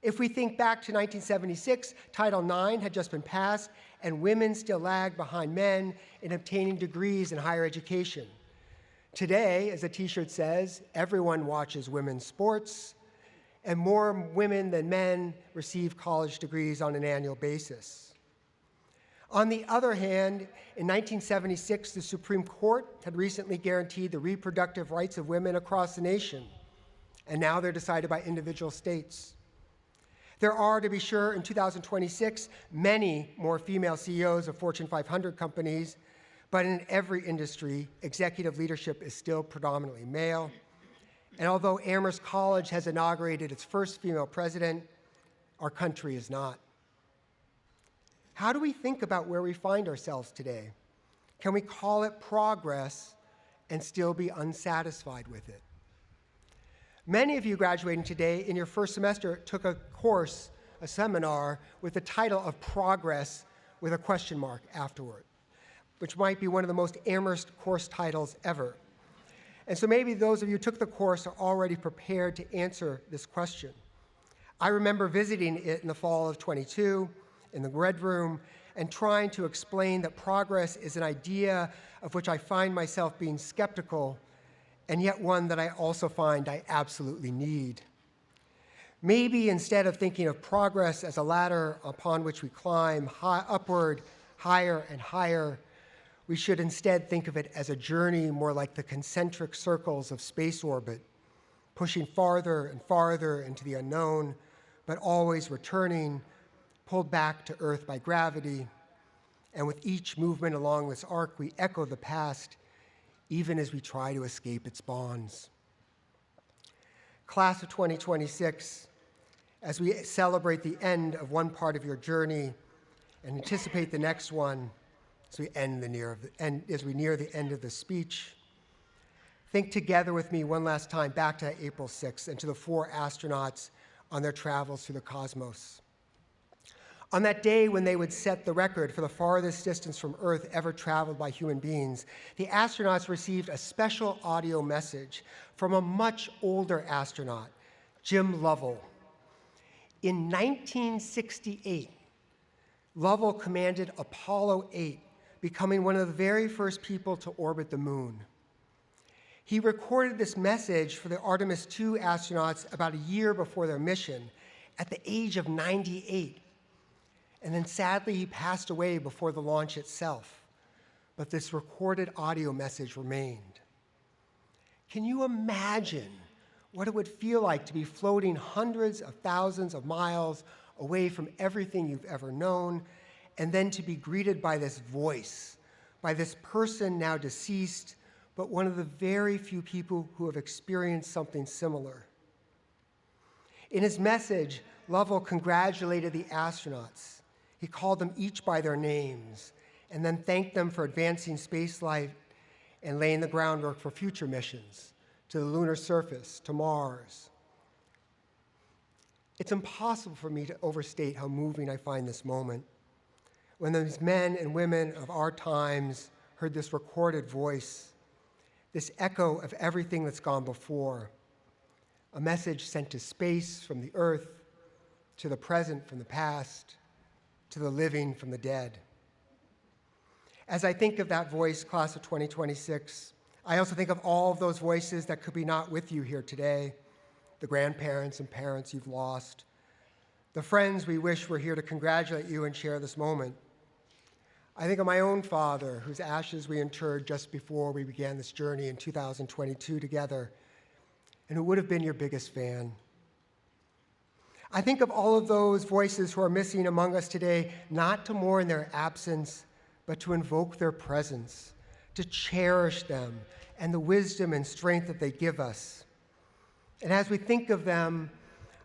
If we think back to 1976, Title IX had just been passed, and women still lagged behind men in obtaining degrees in higher education. Today, as the t-shirt says, everyone watches women's sports, and more women than men receive college degrees on an annual basis. On the other hand, in 1976, the Supreme Court had recently guaranteed the reproductive rights of women across the nation, and now they're decided by individual states. There are, to be sure, in 2026, many more female CEOs of Fortune 500 companies, but in every industry, executive leadership is still predominantly male. And although Amherst College has inaugurated its first female president, our country is not. How do we think about where we find ourselves today? Can we call it progress and still be unsatisfied with it? Many of you graduating today in your first semester took a course, a seminar, with the title of Progress with a question mark afterward, which might be one of the most Amherst course titles ever. And so maybe those of you who took the course are already prepared to answer this question. I remember visiting it in the fall of 22 in the Red Room and trying to explain that progress is an idea of which I find myself being skeptical, and yet one that I also find I absolutely need. Maybe instead of thinking of progress as a ladder upon which we climb upward, higher and higher, we should instead think of it as a journey more like the concentric circles of space orbit, pushing farther and farther into the unknown, but always returning, pulled back to Earth by gravity. And with each movement along this arc, we echo the past, even as we try to escape its bonds. Class of 2026, as we celebrate the end of one part of your journey and anticipate the next one as we near the end of the speech, think together with me one last time back to April 6th and to the 4 astronauts on their travels through the cosmos. On that day when they would set the record for the farthest distance from Earth ever traveled by human beings, the astronauts received a special audio message from a much older astronaut, Jim Lovell. In 1968, Lovell commanded Apollo 8, becoming one of the very first people to orbit the moon. He recorded this message for the Artemis II astronauts about a year before their mission, at the age of 98. And then sadly, he passed away before the launch itself. But this recorded audio message remained. Can you imagine what it would feel like to be floating hundreds of thousands of miles away from everything you've ever known, and then to be greeted by this voice, by this person now deceased, but one of the very few people who have experienced something similar? In his message, Lovell congratulated the astronauts. He called them each by their names and then thanked them for advancing spaceflight and laying the groundwork for future missions to the lunar surface, to Mars. It's impossible for me to overstate how moving I find this moment. When these men and women of our times heard this recorded voice, this echo of everything that's gone before, a message sent to space from the Earth, to the present from the past, to the living from the dead. As I think of that voice, class of 2026, I also think of all of those voices that could be not with you here today, the grandparents and parents you've lost, the friends we wish were here to congratulate you and share this moment. I think of my own father, whose ashes we interred just before we began this journey in 2022 together, and who would have been your biggest fan. I think of all of those voices who are missing among us today, not to mourn their absence, but to invoke their presence, to cherish them and the wisdom and strength that they give us. And as we think of them,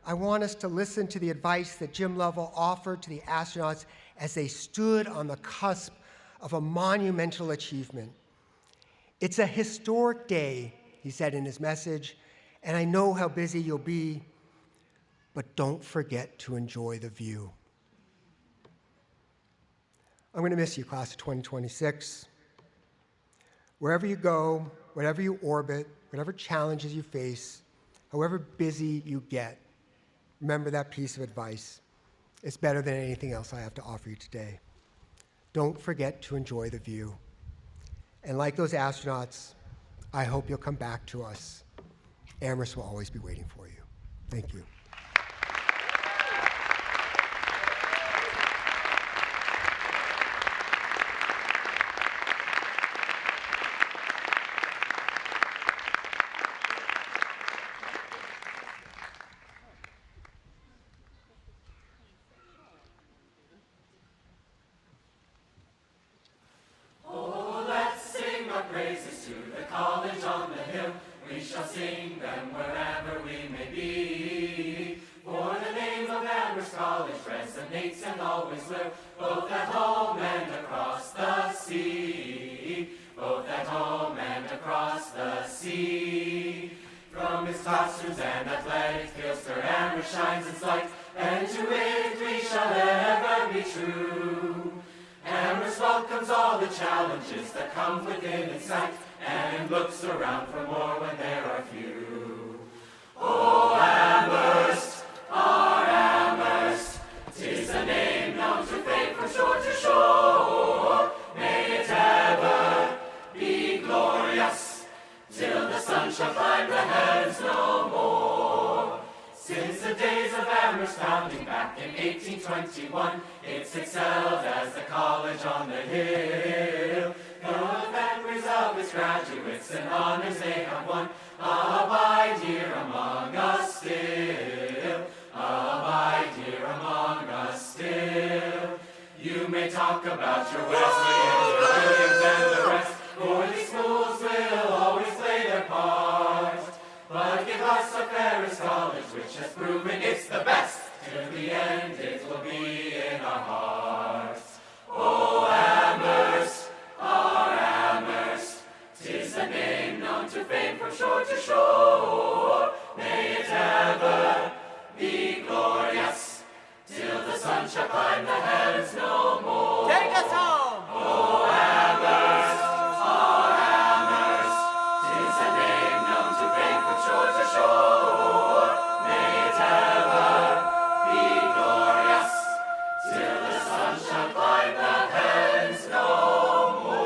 I want us to listen to the advice that Jim Lovell offered to the astronauts as they stood on the cusp of a monumental achievement. It's a historic day, he said in his message, and I know how busy you'll be, but don't forget to enjoy the view. I'm going to miss you, class of 2026. Wherever you go, whatever you orbit, whatever challenges you face, however busy you get, remember that piece of advice. It's better than anything else I have to offer you today. Don't forget to enjoy the view. And like those astronauts, I hope you'll come back to us. Amherst will always be waiting for you. Thank you. From his class classrooms and athletic fields, where Amherst shines its light, and to it we shall ever be true. Amherst welcomes all the challenges that come within its sight, and looks around for more when there are few. Oh, Amherst, our Amherst, 'tis a name known to fame from shore to shore. May it ever be glorious, till the sun shall climb the heavens no more. Since the days of Amherst founding back in 1821, it's excelled as the college on the hill. The memories of its graduates and honors they have won abide here among us still. Abide here among us still. You may talk about your Wesleyans, your Williams, and the rest, for these schools will always play their part. But give us a Ferris College, which has proven it's the best. Till the end, it will be in our hearts. Oh, Amherst, our Amherst, 'tis a name known to fame from shore to shore. May it ever be glorious, till the sun shall climb the heavens no more. Take us home! Oh, Amherst, our Amherst, 'tis a name known to fame from shore to shore. May it ever be glorious, till the sun shall climb the heavens no more.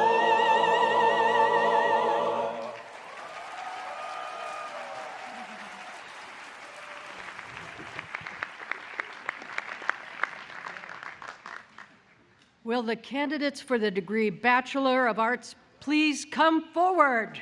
Will the candidates for the degree Bachelor of Arts please come forward?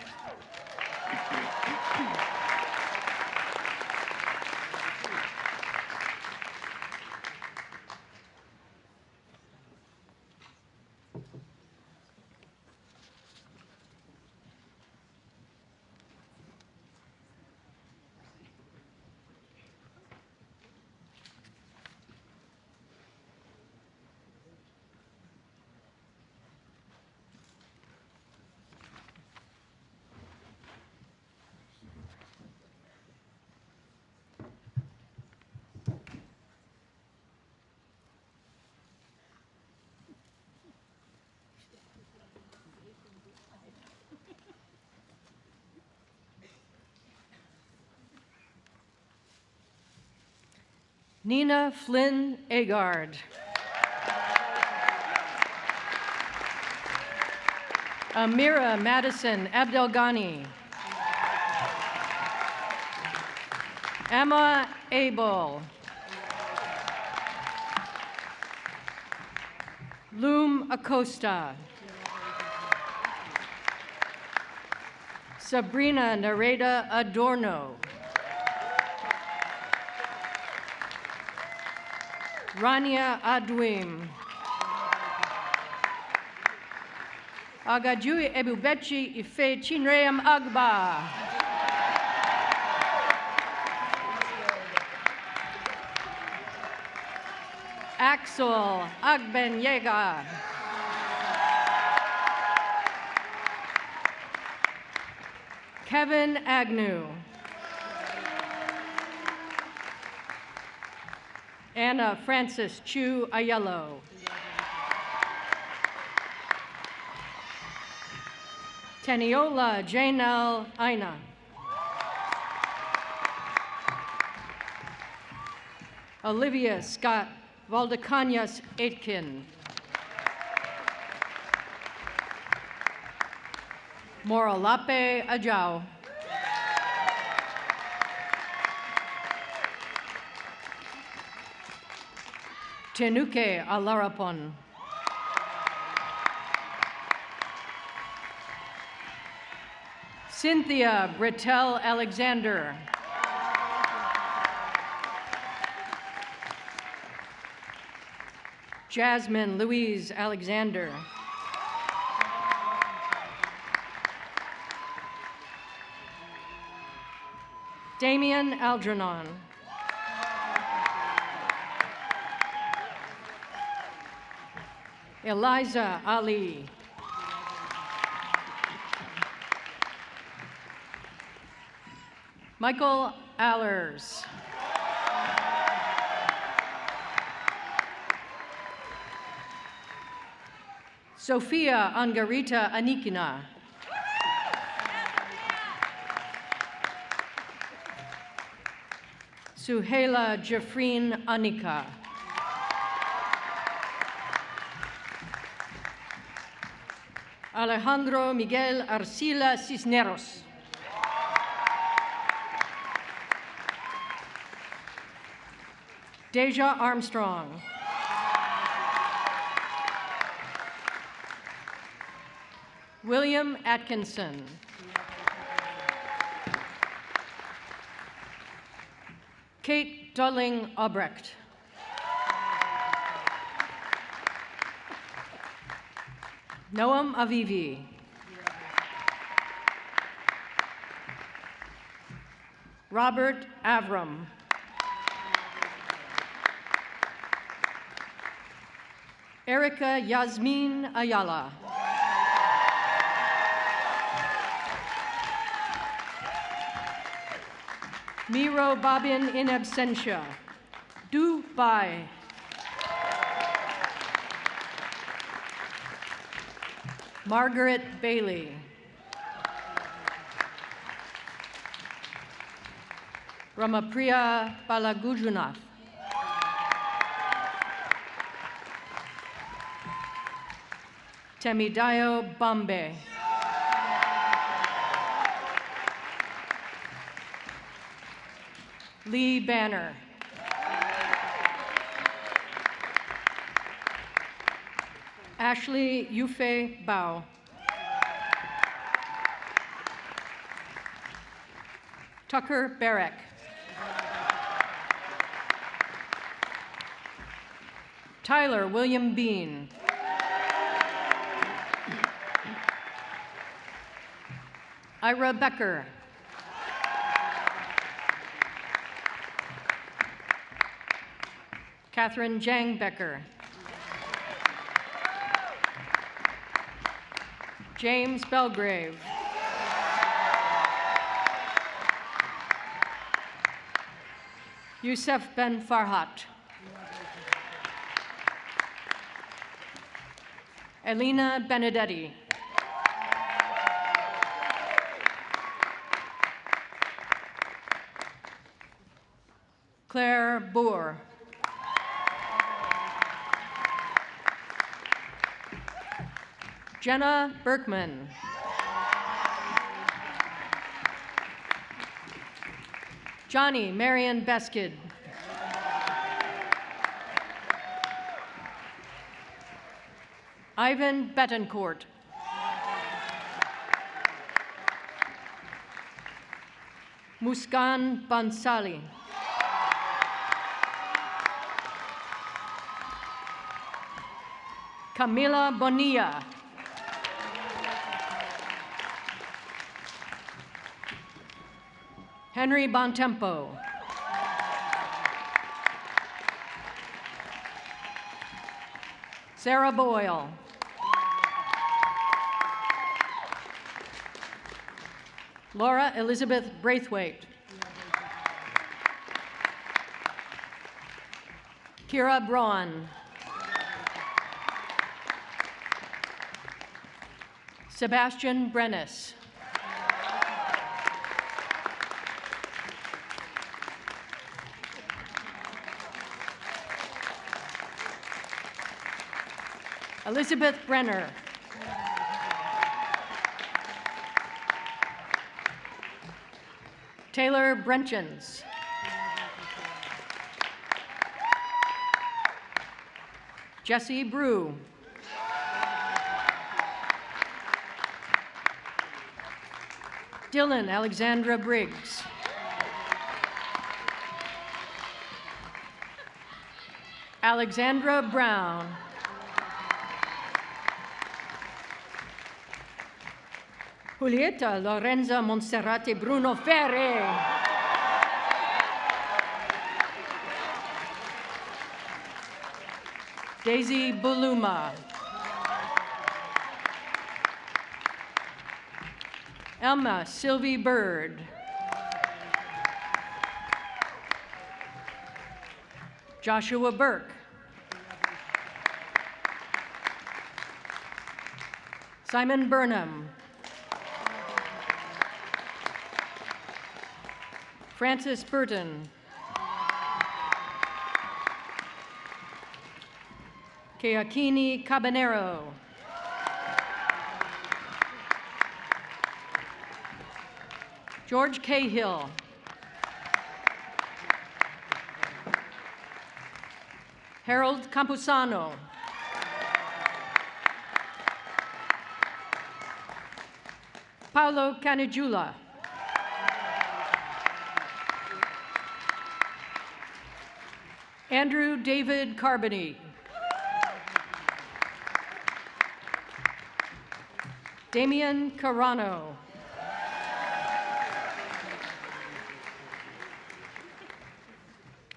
Nina Flynn Agard. Amira Madison Abdelghani. Emma Abel. Loom Acosta. Sabrina Nereda Adorno. Rania Adwim. Agajui Ebubechi Ife Chinream Agba. Axel Agbenyega. Kevin Agnew. Anna Francis Chu Ayello. Teniola Janelle Aina. Olivia Scott Valdecanyas Aitken. Moralape Ajao. Tenuke Alarapon. Cynthia Britell Alexander. Jasmine Louise Alexander. Damian Algernon. Eliza Ali. Michael Allers. Sofia Angarita Anikina. Suhaila Jafreen Anika. Alejandro Miguel Arcila Cisneros. Deja Armstrong. William Atkinson. Kate Dulling Albrecht. Noam Avivi. Robert Avram. Erica Yasmin Ayala. Miro Babin in absentia. Dubai. Margaret Bailey. Ramapriya Balagujunath. Temidayo Bombay. Lee Banner. Ashley Yufe Bao. Tucker Barrick. Tyler William Bean. Ira Becker. Catherine Jang Becker. James Belgrave. Youssef Ben Farhat. Elena Benedetti. Claire Boer. Jenna Berkman. Johnny Marion Beskid. Ivan Betancourt. Muskan Bansali. Camila Bonilla. Henry Bontempo. Sarah Boyle. Laura Elizabeth Braithwaite. Kira Braun. Sebastian Brennis. Elizabeth Brenner. Taylor Brenchens. Jesse Brew. Dylan Alexandra Briggs. Alexandra Brown. Julieta Lorenza Monserrate Bruno Ferre. Daisy Buluma. Emma Sylvie Bird. Joshua Burke. Simon Burnham. Francis Burton. Keakini Cabanero. George Cahill. Harold Campusano. Paulo Canijula. Andrew David Carbony. Damian Carano.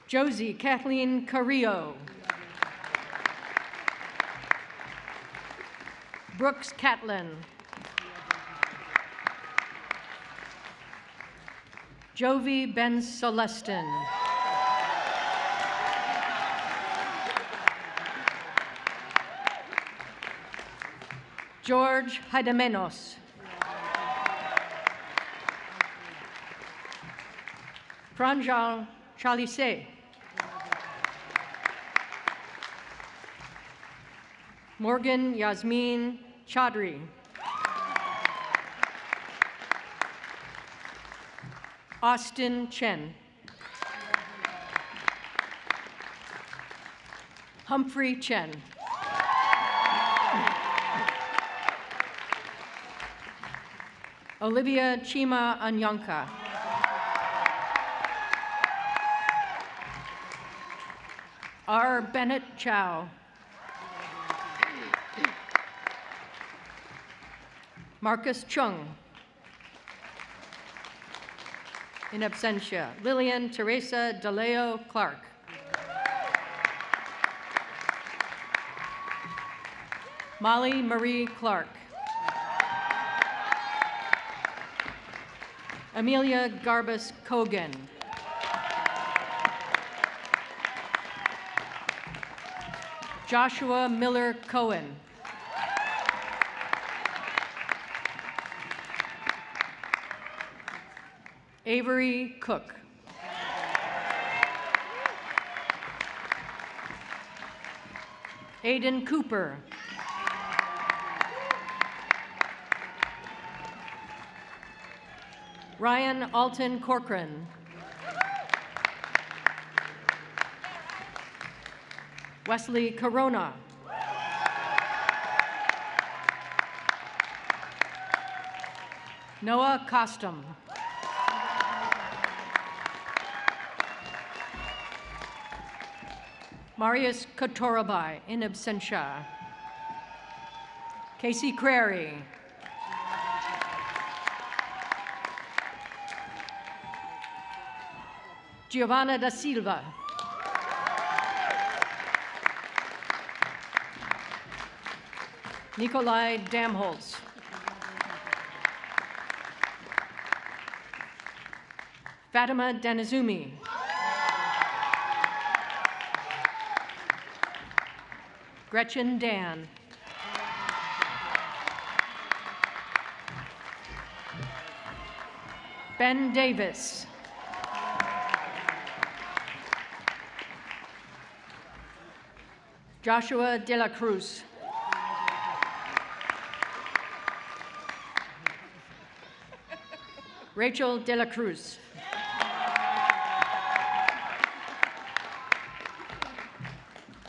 Josie Kathleen Carrillo. Brooks Catlin. Jovi Ben Celestin. George Haidemenos. Pranjal Chalise. Morgan Yasmin Chaudhry. Austin Chen. Humphrey Chen. Olivia Chima Anyanka. R. Bennett Chow. Marcus Chung. In absentia, Lillian Teresa DeLeo Clark. Molly Marie Clark. Amelia Garbus Kogan. Joshua Miller Cohen. Avery Cook. Aiden Cooper. Ryan Alton Corcoran. Wesley Corona. Noah Costum. Marius Kotorabai, in absentia. Casey Crary. Giovanna da Silva. Nikolai Damholz. Fatima Danizumi. Gretchen Dan. Ben Davis. Joshua De La Cruz. Rachel De La Cruz.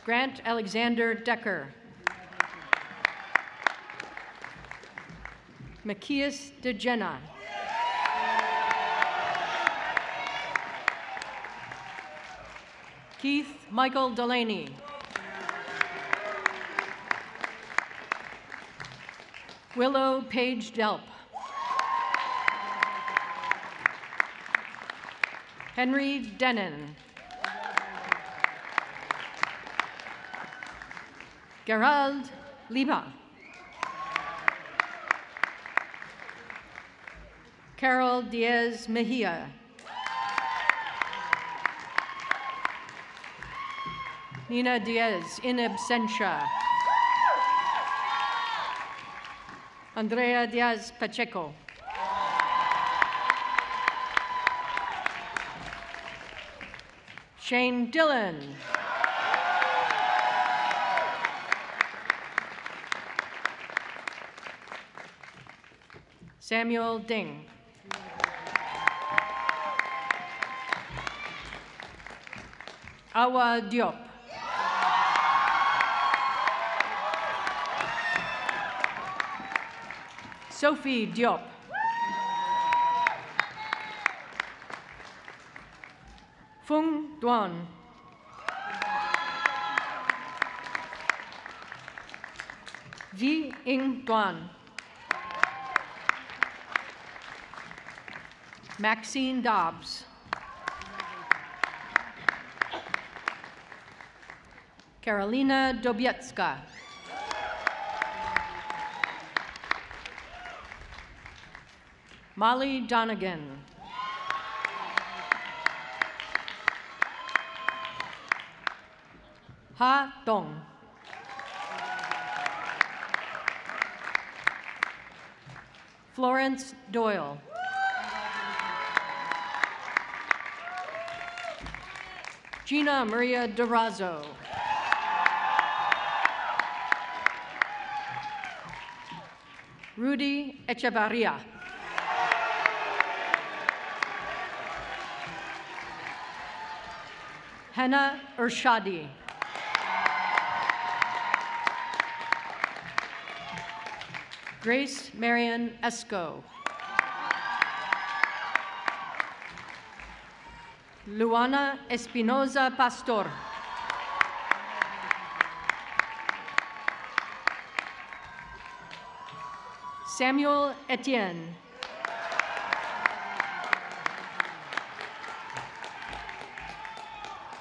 Grant Alexander Decker. Macias De Jenna. Keith Michael Delaney. Willow Page Delp. Henry Denon. Gerald Lima. Carol Diaz Mejia. Nina Diaz, in absentia. Andrea Diaz Pacheco. Shane Dillon. Samuel Ding. Awa Diop. Sophie Diop. Phung Duan. Vi Ing Duan. Maxine Dobbs. Karolina Dobiecka. Molly Donegan. Ha Dong. Florence Doyle. Gina Maria Durazo. Rudy Echevarria. Hannah Urshadi. Grace Marian Esco. Luana Espinoza Pastor. Samuel Etienne.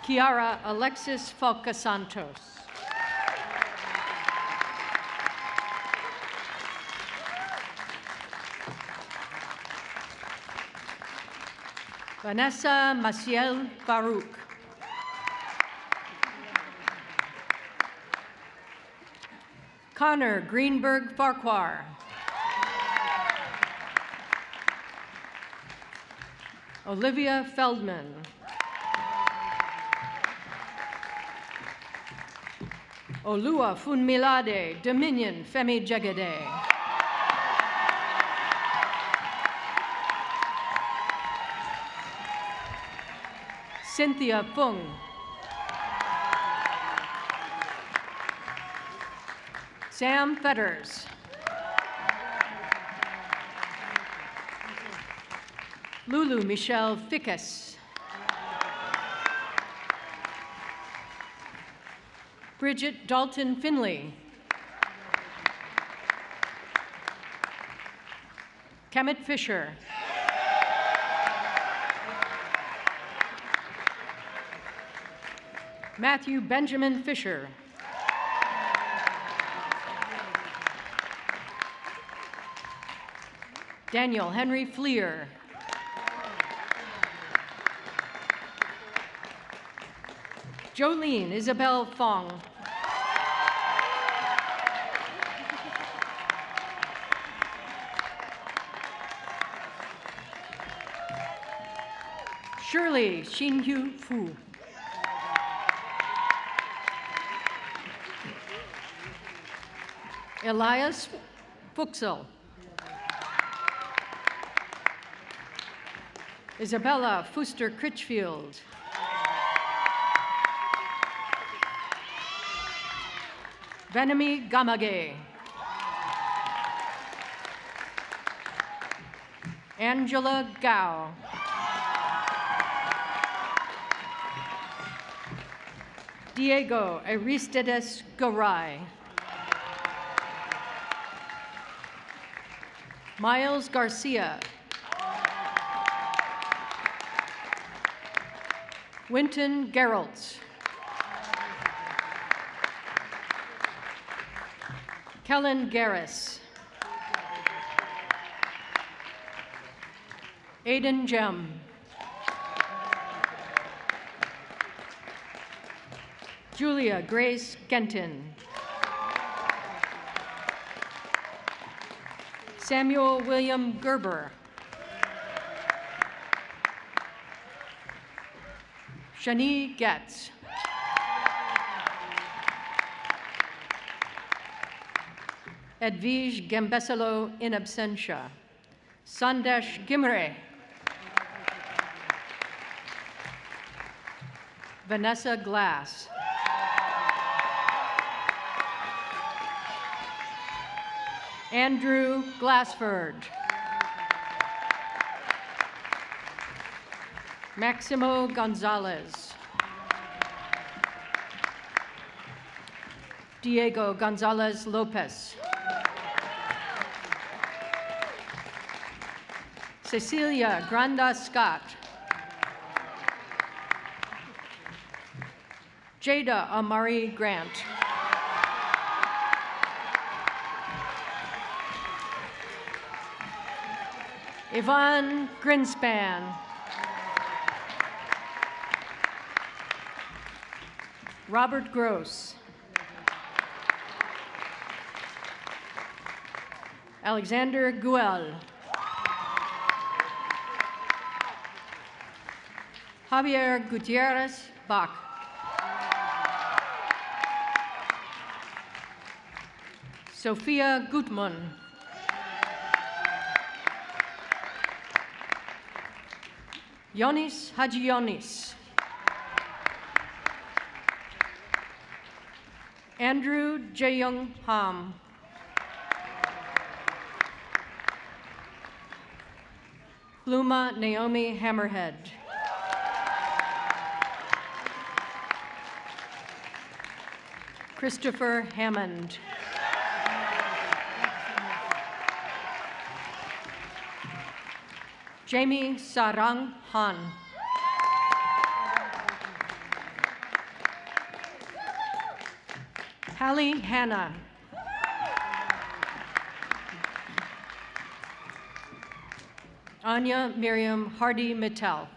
Kiara Alexis Falca Santos. Vanessa Maciel Baruch. Connor Greenberg Farquhar. Olivia Feldman. Olua Funmilade Dominion Femi Jegede. Cynthia Fung. Sam Fetters. Lulu Michelle Fickus. Bridget Dalton Finley. Kemet Fisher. Matthew Benjamin Fisher. Daniel Henry Fleer. Jolene Isabel Fong. Shirley Xinyu Fu. Elias Fuchsel. Isabella Fuster Critchfield. Venami Gamage. Angela Gao. Diego Aristides Garay. Miles Garcia. Winton Geraltz. Kellen Garris. Aiden Jem. Julia Grace Genton. Samuel William Gerber. Shani Getz. Edwige Gambesalo in absentia. Sandesh Gimre. Vanessa Glass. Andrew Glassford. Maximo Gonzalez. Diego Gonzalez Lopez. Cecilia Granda Scott. Jada Amari Grant. Yvonne Grinspan. Robert Gross. Alexander Guel. Javier Gutierrez Bach. Sophia Gutmann. Yonis Haji Yonis. Andrew Jaeyoung Ham. Bluma Naomi Hammerhead. Christopher Hammond. Jamie Sarang Han. Hallie Hanna. Anya Miriam Hardy Mittal.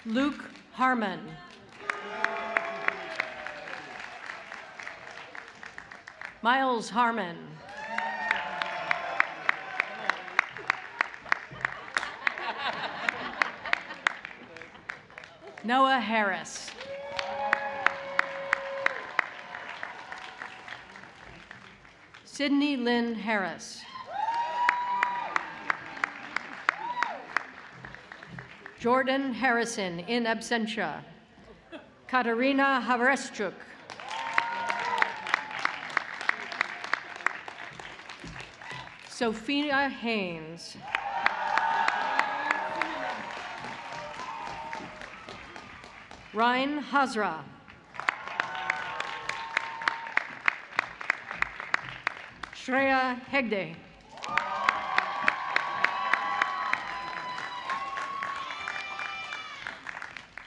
Luke Harmon. Miles Harmon. Noah Harris. Sydney Lynn Harris. Jordan Harrison in absentia. Katarina Havreszczuk. Sophia Haynes. Ryan Hazra. Shreya Hegde.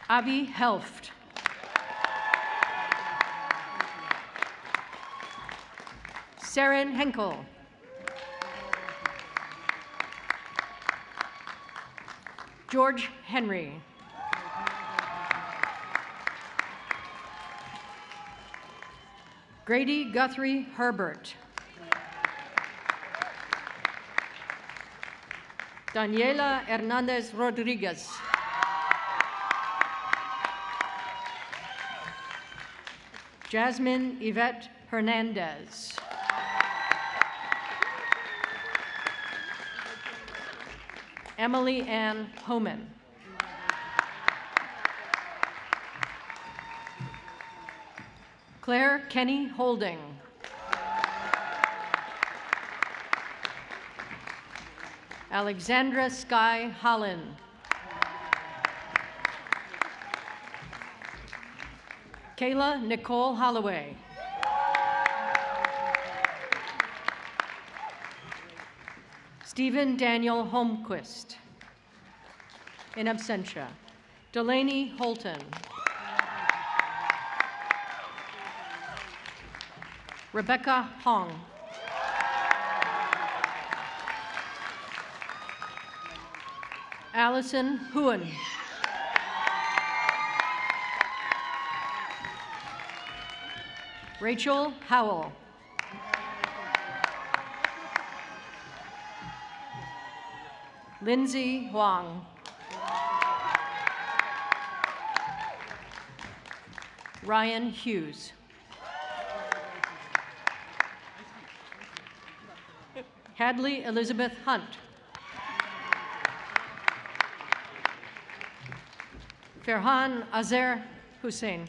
Avi Helft. Saren Henkel. George Henry. Grady Guthrie Herbert. Daniela Hernandez Rodriguez. Jasmine Yvette Hernandez. Emily Ann Homan. Claire Kenny Holding. Alexandra Sky Holland. Kayla Nicole Holloway. Stephen Daniel Holmquist. In absentia. Delaney Holton. Rebecca Hong. Allison Huen. Rachel Howell. Lindsay Huang. Ryan Hughes. Hadley Elizabeth Hunt. Ferhan Azer Hussein.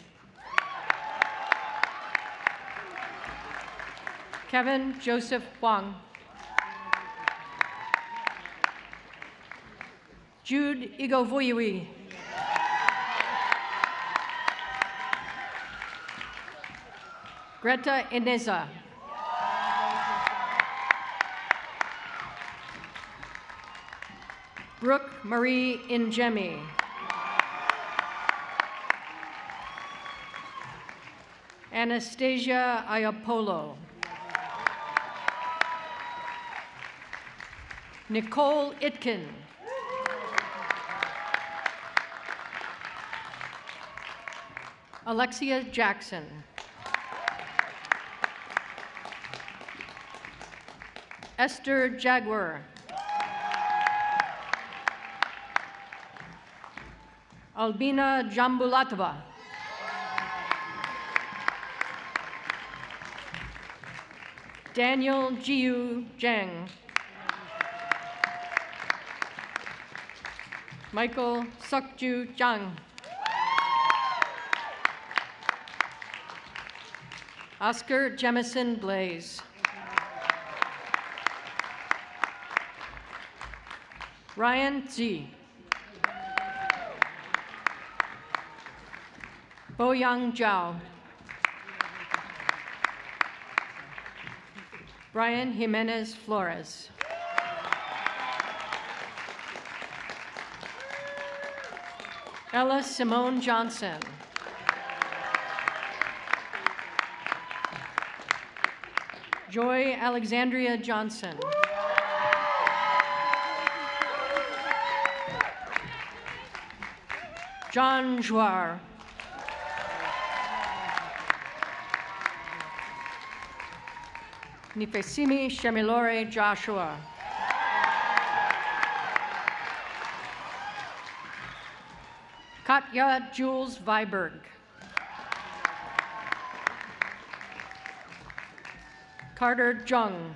Kevin Joseph Huang. Jude Igovoyui. Greta Ineza. Brooke Marie Injemi. Anastasia Iapolo. Nicole Itkin. Alexia Jackson. Esther Jaguar. Albina Jambulatova. Daniel Jiu Zhang. Michael Sukju Zhang. Oscar Jemison Blaze. Ryan Zi. Boyang Zhao. Brian Jimenez Flores. Ella Simone Johnson. Joy Alexandria Johnson. John Jouar. Nifesimi Shemilore Joshua. Katya Jules Viberg. Carter Jung.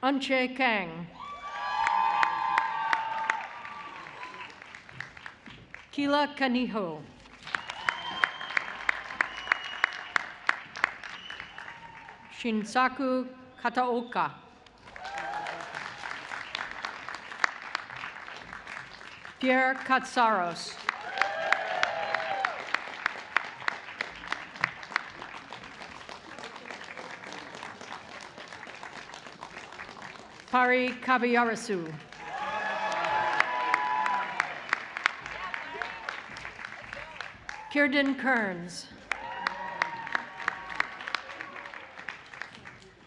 Unche Kang. Kila Kaniho. Shinsaku Kataoka. Pierre Katsaros. Pari Kaviyarasu. Kierden Kearns.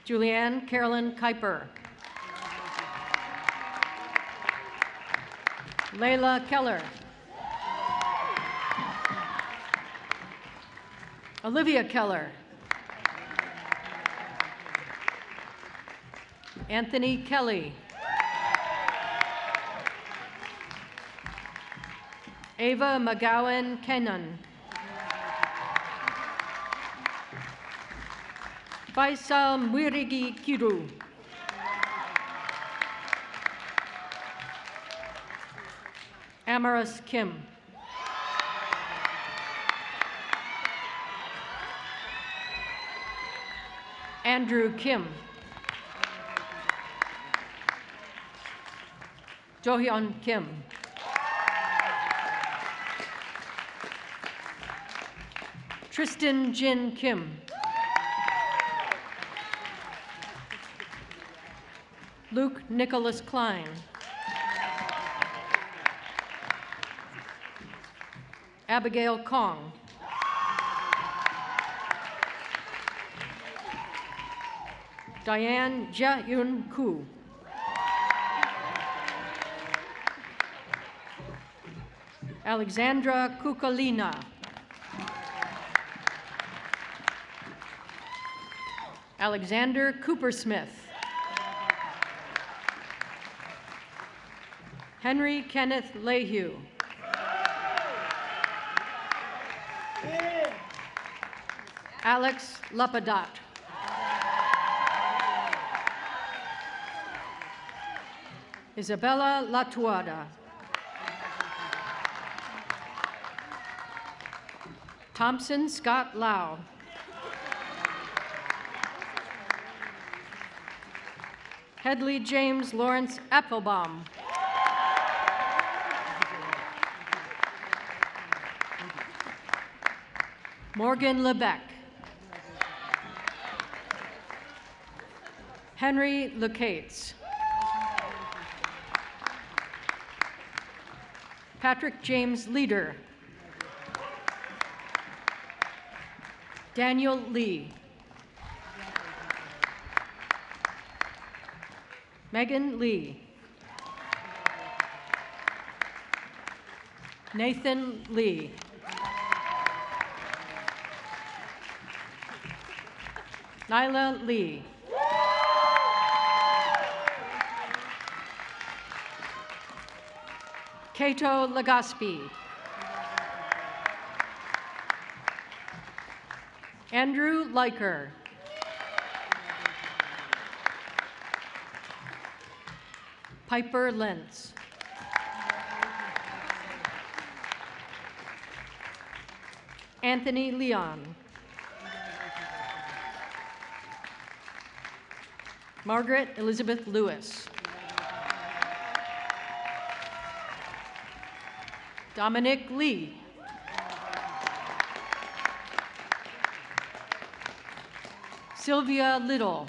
Julianne Carolyn Kuiper. Layla Keller. Olivia Keller. Anthony Kelly. Ava McGowan Kennan. Faisal Mwirigi Kiru. Amaris Kim. Andrew Kim. Johyun Kim. Tristan Jin Kim. Luke Nicholas Klein. Abigail Kong. Diane Jia-Yun Koo. Alexandra Kukalina. Alexander Coopersmith. Henry Kenneth Lehue. Alex Lapadat. Isabella Latuada. Thompson Scott Lau. Headley James Lawrence Applebaum. Morgan Lebec. Henry Lucates. Patrick James Leader. Daniel Lee. Megan Lee. Nathan Lee. Nyla Lee. Cato Legaspi. Andrew Liker. Piper Lentz. Anthony Leon. Margaret Elizabeth Lewis. Dominic Lee. Sylvia Little.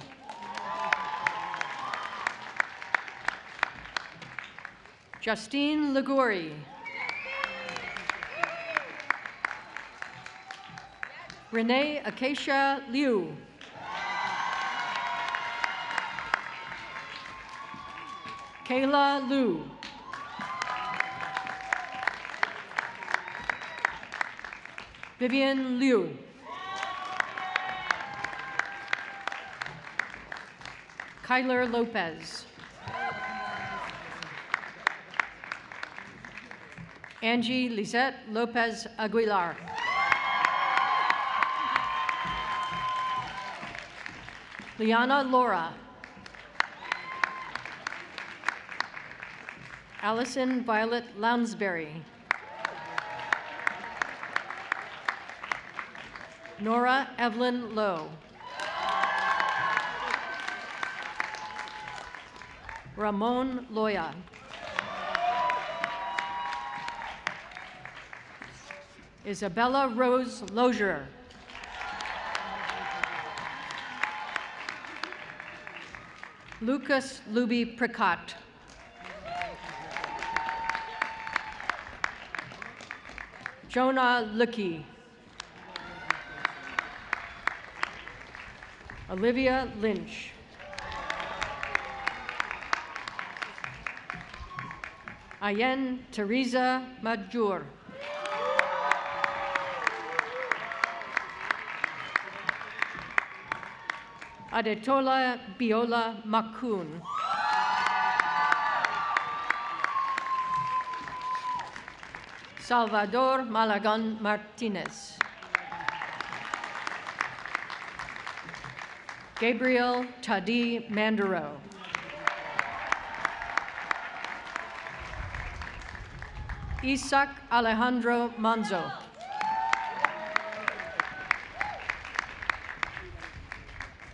Justine Liguri. Renee Acacia Liu. Kayla Liu. Vivian Liu. Kyler Lopez. Angie Lisette Lopez Aguilar. Liana Laura. Allison Violet Lounsbury. Nora Evelyn Lowe. Ramon Loya. Isabella Rose Lozier. Lucas Luby Pricat. Jonah Lucky. Olivia Lynch. Ayen Teresa Majur. Adetola Biola Makun. Salvador Malagon Martinez. Gabriel Tadi Mandaro. Isaac Alejandro Manzo.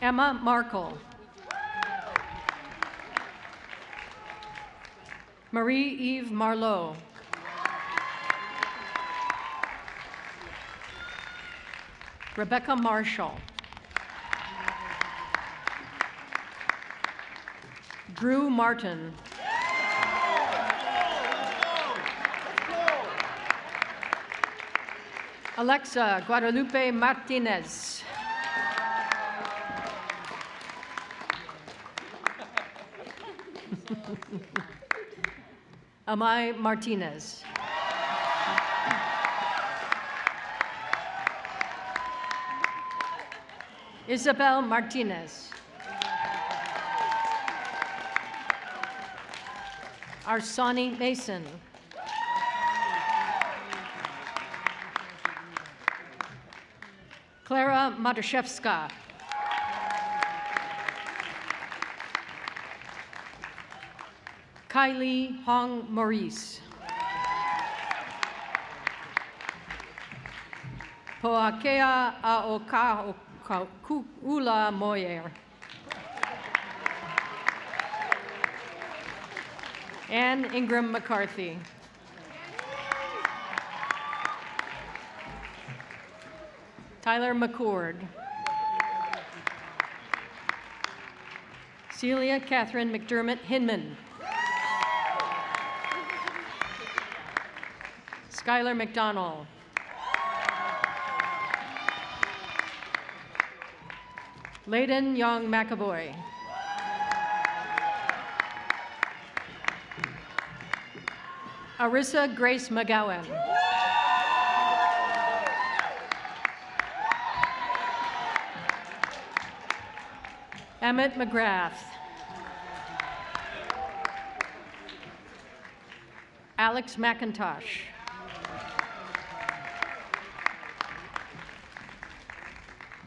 Emma Markle. Marie-Eve Marlowe. Rebecca Marshall. Drew Martin. Alexa Guadalupe Martinez. Amai Martinez. Isabel Martinez. Arsani Mason. Clara Matuszewska. Kylie Hong Maurice. Poakea Aokaula Moyer. Anne Ingram McCarthy. Tyler McCord. Celia Catherine McDermott Hinman. Skylar McDonald. Layden Young McAvoy. Arissa Grace McGowan. Emmett McGrath. Alex McIntosh.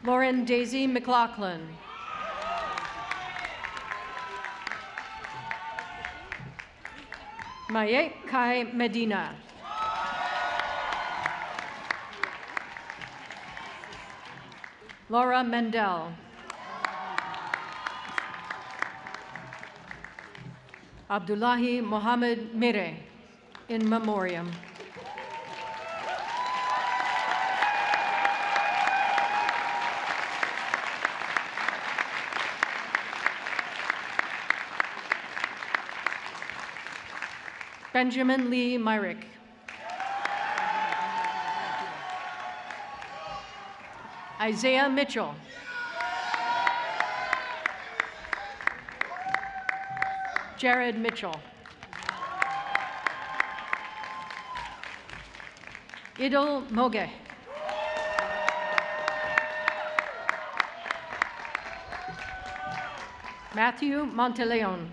Lauren Daisy McLaughlin. Mayek Kai Medina. Laura Mendel. Abdullahi Mohammed Mire, in memoriam. Benjamin Lee Myrick. Isaiah Mitchell. Jared Mitchell. Idil Moge. Matthew Monteleon.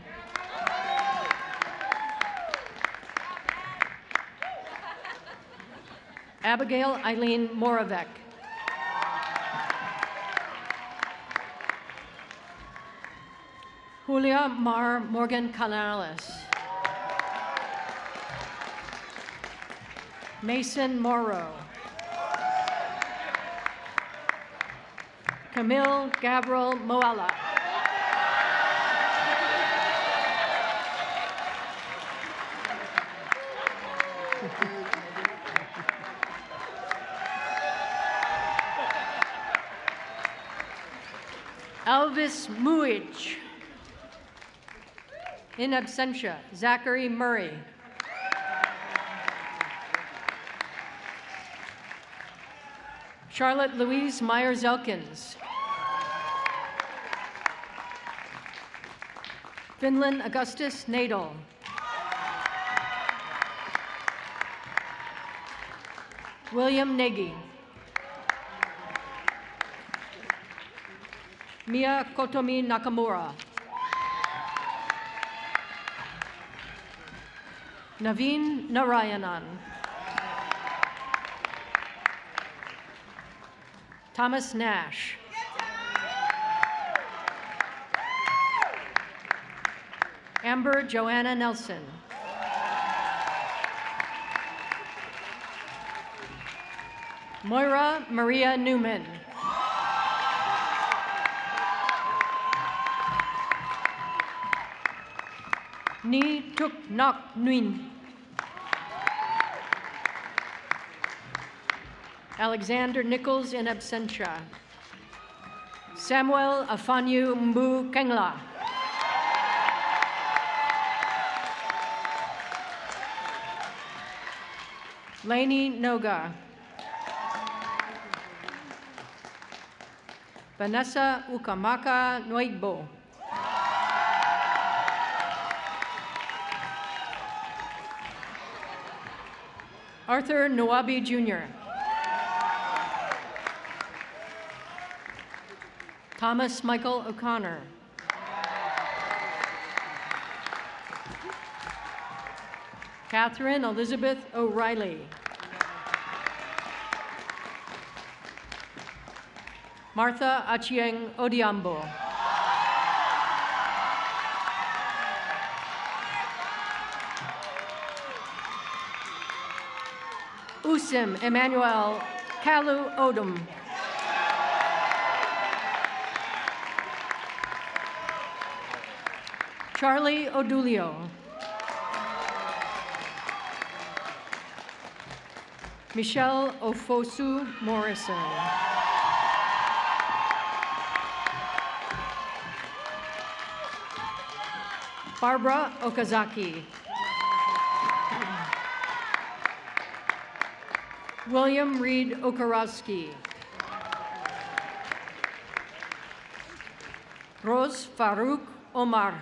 Abigail Eileen Moravec. Julia Mar Morgan Canales. Mason Morrow. Camille Gabriel Moala. Elvis Muich. In absentia, Zachary Murray. Charlotte Louise Myers-Elkins. Finland Augustus Nadel. William Nagy. Mia Kotomi Nakamura. Naveen Narayanan. Thomas Nash. Amber Joanna Nelson. Moira Maria Newman. Ni Tuk Nok Nguyen. Alexander Nichols in absentia. Samuel Afanyu Mbu Kengla. Lainey Noga. Vanessa Ukamaka Noigbo. Arthur Nawabi Jr. Thomas Michael O'Connor. Catherine Elizabeth O'Reilly. Martha Achieng Odiambo. Usim Emmanuel Kalu Odom. Charlie Odulio. Michelle Ofosu Morrison. Barbara Okazaki. William Reed Okarowski. Rose Farouk Omar.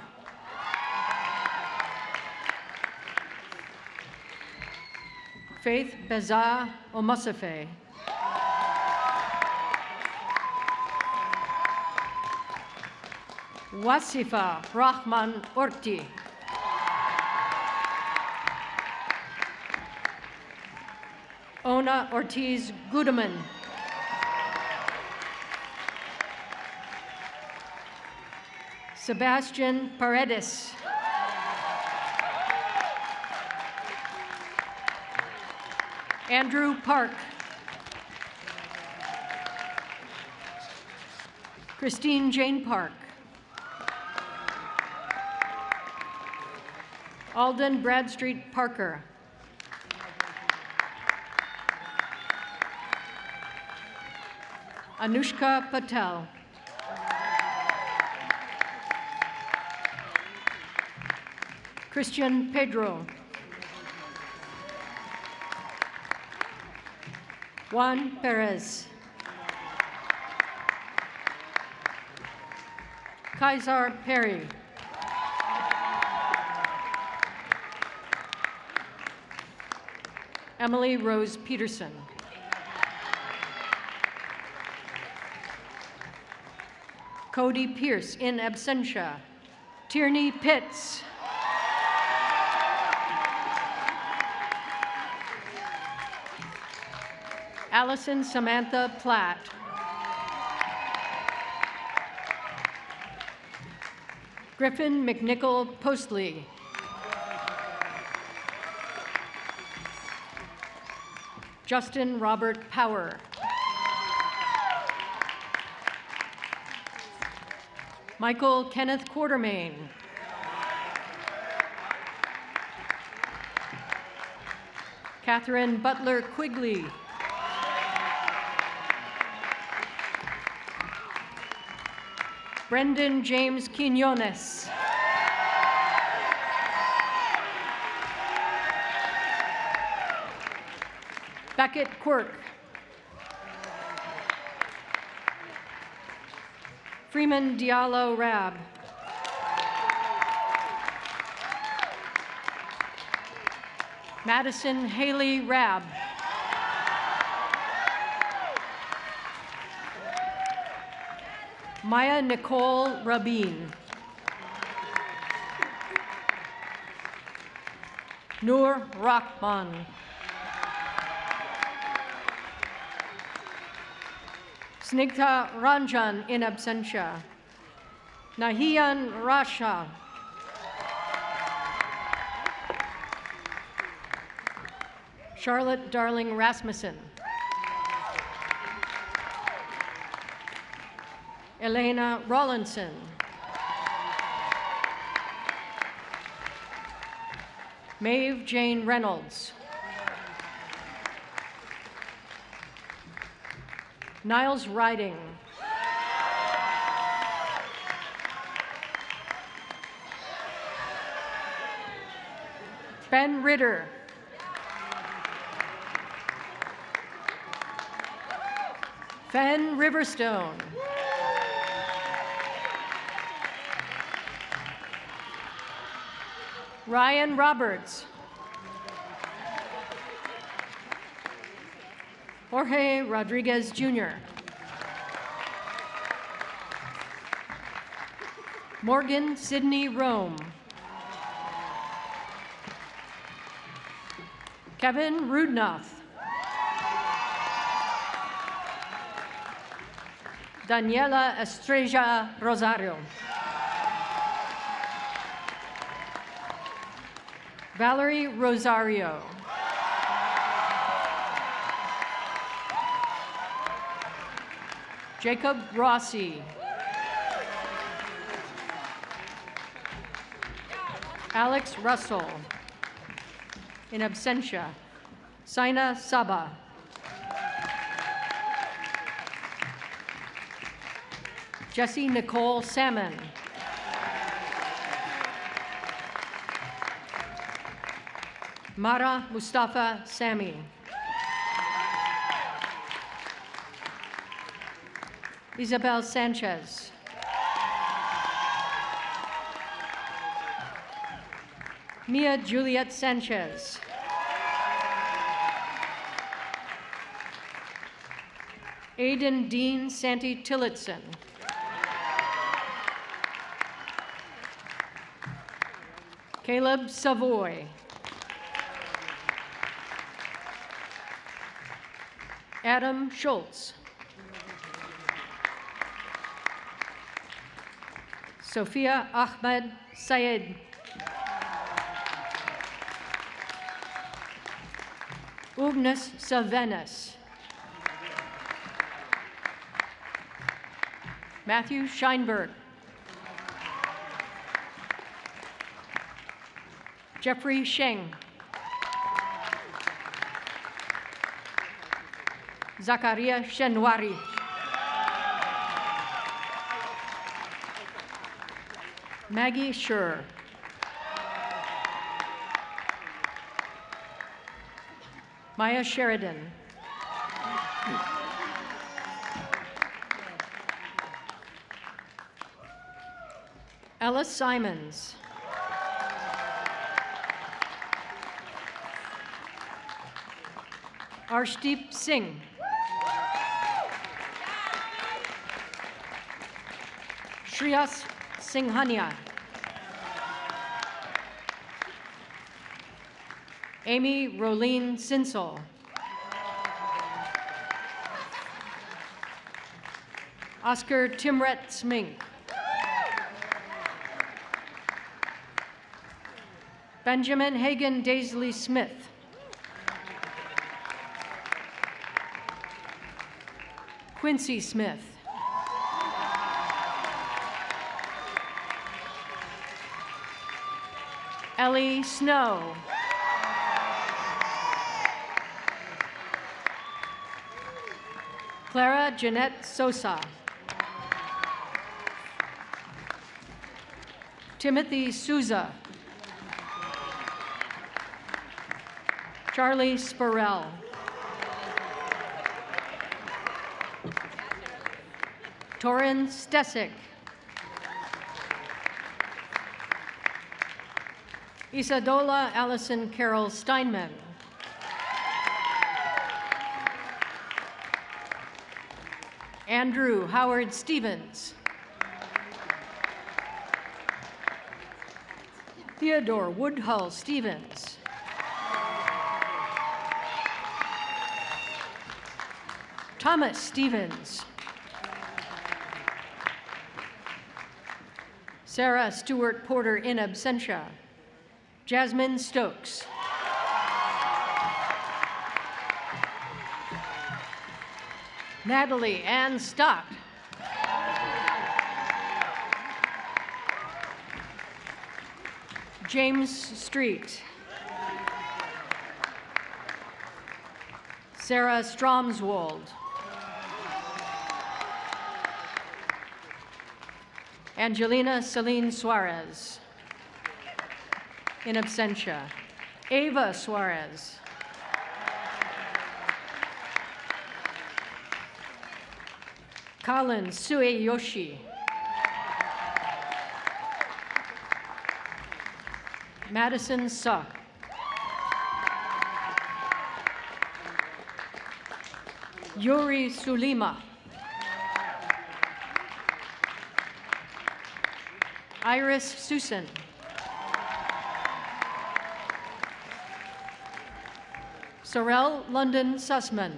Faith Beza Omasafe. Wasifa Rahman Orti. Ona Ortiz Gudeman. Sebastian Paredes. Andrew Park. Christine Jane Park. Alden Bradstreet Parker. Anushka Patel. Christian Pedro. Juan Perez. Kaisar Perry. Emily Rose Peterson. Cody Pierce in absentia. Tierney Pitts. Allison Samantha Platt. Griffin McNichol Postley. Justin Robert Power. Michael Kenneth Quartermain. Catherine Butler Quigley. Brendan James Quinones. Beckett Quirk. Freeman Diallo Rab. Madison Haley Rab. Maya Nicole Rabin. Noor Rahman. Snigdha Ranjan in absentia. Nahian Rasha. Charlotte Darling Rasmussen. Elena Rawlinson. Maeve Jane Reynolds. Niles Riding. Ben Ritter. Fen Riverstone. Ryan Roberts. Jorge Rodriguez Jr. Morgan Sidney Rome. Kevin Rudnoff. Daniela Estrella Rosario. Valerie Rosario. Jacob Rossi. Alex Russell. In absentia, Saina Saba. Jessie Nicole Salmon. Mara Mustafa Sami. Isabel Sanchez. Mia Juliet Sanchez. Aidan Dean Santi Tillotson. Caleb Savoy. Adam Schultz. Sophia Ahmed Sayed. Ugnes Sylvanus. Matthew Scheinberg. Jeffrey Sheng. Zakaria Shenwari. Maggie Schur. Maya Sheridan. Ellis Simons. Arshdeep Singh. Shreyas Singhania. Amy Rolene Sinsel. Oscar Timret Smink. Benjamin Hagan Daisley Smith. Quincy Smith. Ellie Snow. Clara Jeanette Sosa. Timothy Souza. Charlie Spurrell. Torin Stesick. Isadola Allison Carol Steinman. Andrew Howard Stevens. Theodore Woodhull Stevens. Thomas Stevens. Sarah Stewart Porter in absentia. Jasmine Stokes. Natalie Ann Stott. James Street. Sarah Stromswold. Angelina Celine Suarez. In absentia. Ava Suarez. Colin Sueyoshi. Madison Suck. Yuri Sulima. Iris Susan. Sorel London Sussman.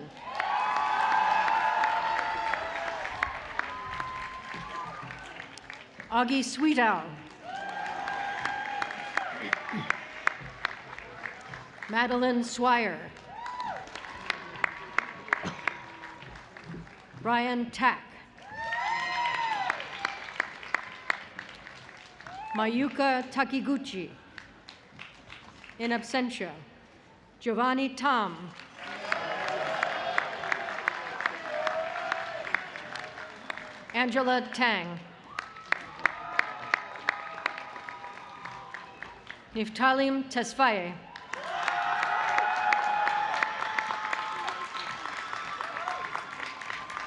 Augie Sweetow. Madeline Swire. Brian Tack. Mayuka Takiguchi. In absentia. Giovanni Tom. Angela Tang. Niftalim Tesfaye.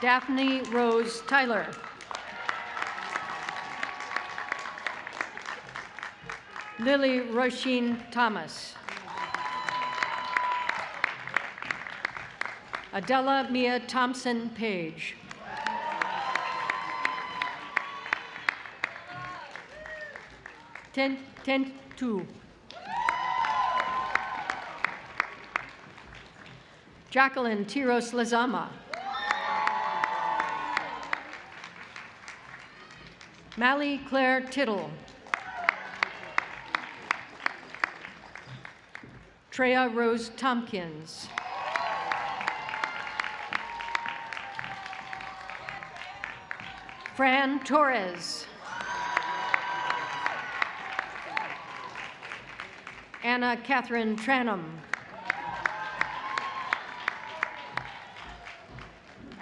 Daphne Rose Tyler. Lily Roisin Thomas. Adela Mia Thompson Page. Ten-two. Jacqueline Tiros Lazama. Mally Claire Tittle. Treya Rose Tompkins. Fran Torres. Anna Catherine Tranum.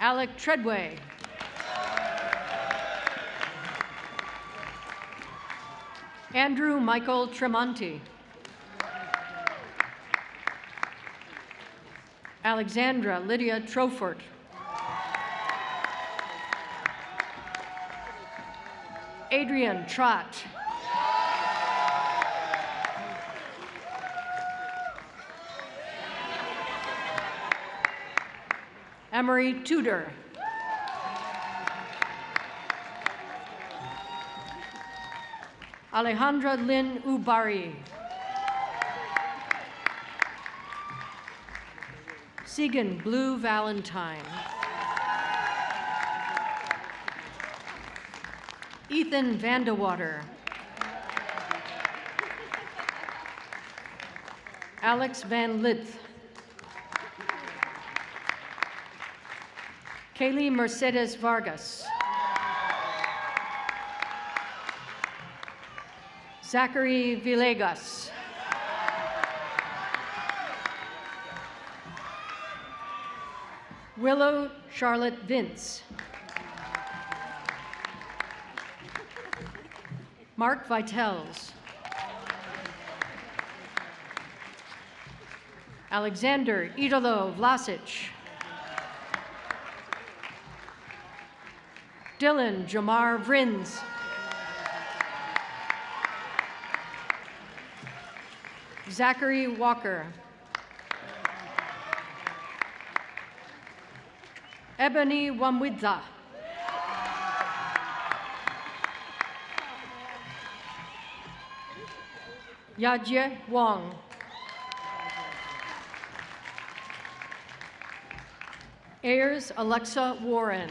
Alec Treadway. Andrew Michael Tremonti. Alexandra Lydia Trofort. Adrian Trott. Emery Tudor. Alejandra Lynn Ubari. Segan Blue Valentine. Ethan Vandewater. Alex Van Lith. Kaylee Mercedes Vargas. Zachary Villegas. Willow Charlotte Vince. Mark Vitels. Alexander Idolo Vlasic. Dylan Jamar Vrins. Zachary Walker. Ebony Wamwidza. Yajie Wong. Ayers Alexa Warren.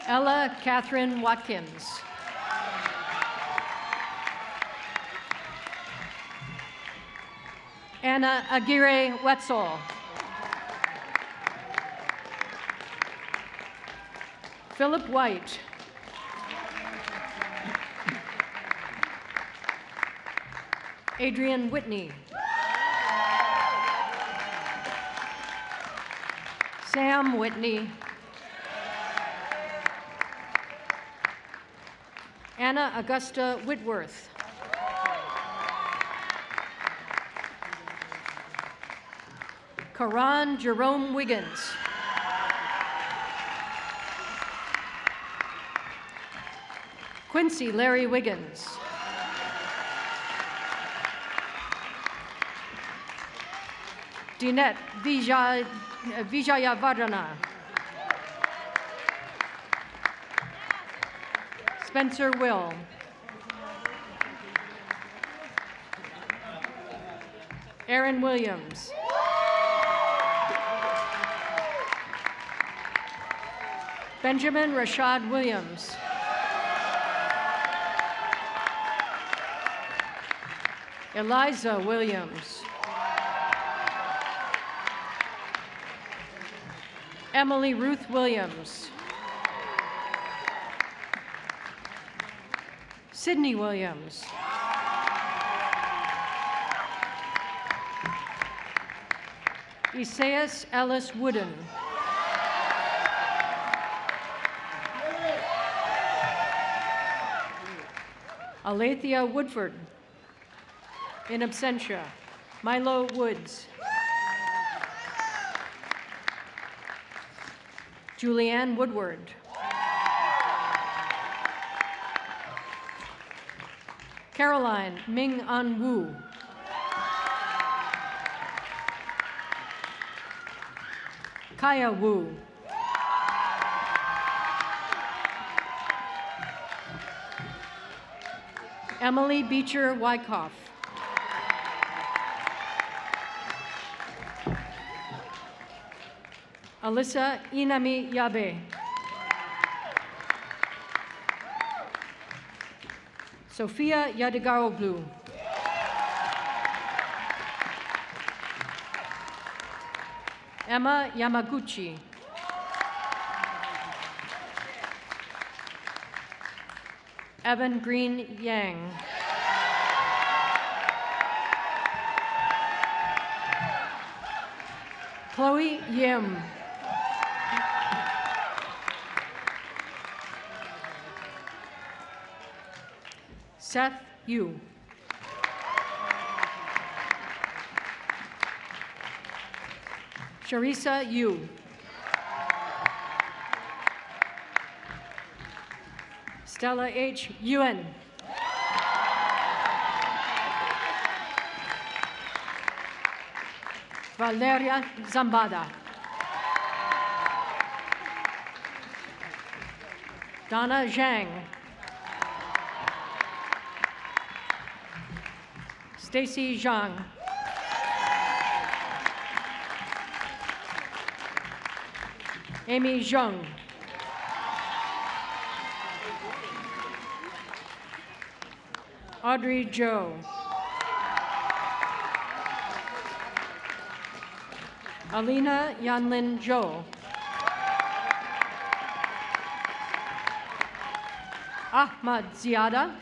Ella Catherine Watkins. Anna Aguirre Wetzel. Philip White. Adrian Whitney. Sam Whitney. Anna Augusta Whitworth. Karan Jerome Wiggins. Quincy Larry Wiggins. Dinette Vijayavardhana. Spencer Will. Aaron Williams. Benjamin Rashad Williams. Eliza Williams. Emily Ruth Williams. Sydney Williams. Isaias Ellis Wooden. Alethea Woodford. In absentia, Milo Woods. Julianne Woodward. Caroline Ming An Wu. Kaya Wu. Emily Beecher Wyckoff. Alyssa Inami Yabe. Sophia Yadigaroglu. Emma Yamaguchi. Evan Green Yang. Chloe Yim. Seth Yu. Sharissa Yu. Stella H. Yuen. Valeria Zambada. Donna Zhang. Stacy Zhang. Amy Zhang. Audrey Zhou. Alina Yanlin Zhou. Ahmad Ziada.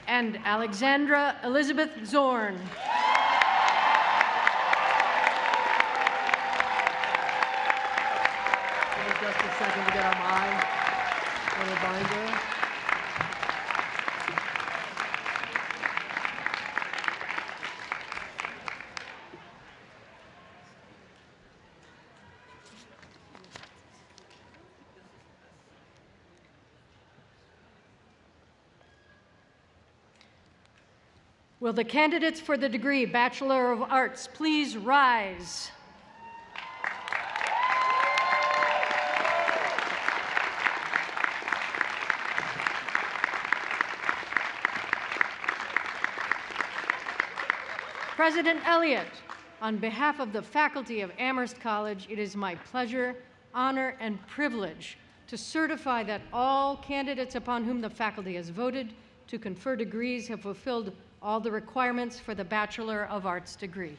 And Alexandra Elizabeth Zorn. Just a second to get on my little binder. Will the candidates for the degree Bachelor of Arts please rise? President Elliott, on behalf of the faculty of Amherst College, it is my pleasure, honor, and privilege to certify that all candidates upon whom the faculty has voted to confer degrees have fulfilled all the requirements for the Bachelor of Arts degree.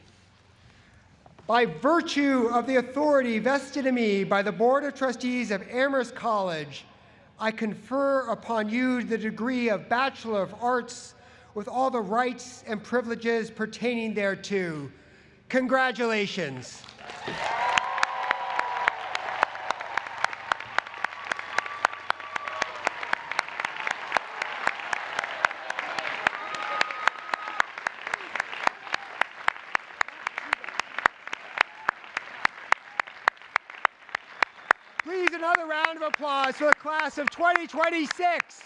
By virtue of the authority vested in me by the Board of Trustees of Amherst College, I confer upon you the degree of Bachelor of Arts with all the rights and privileges pertaining thereto. Congratulations. Please, another round of applause for the class of 2026.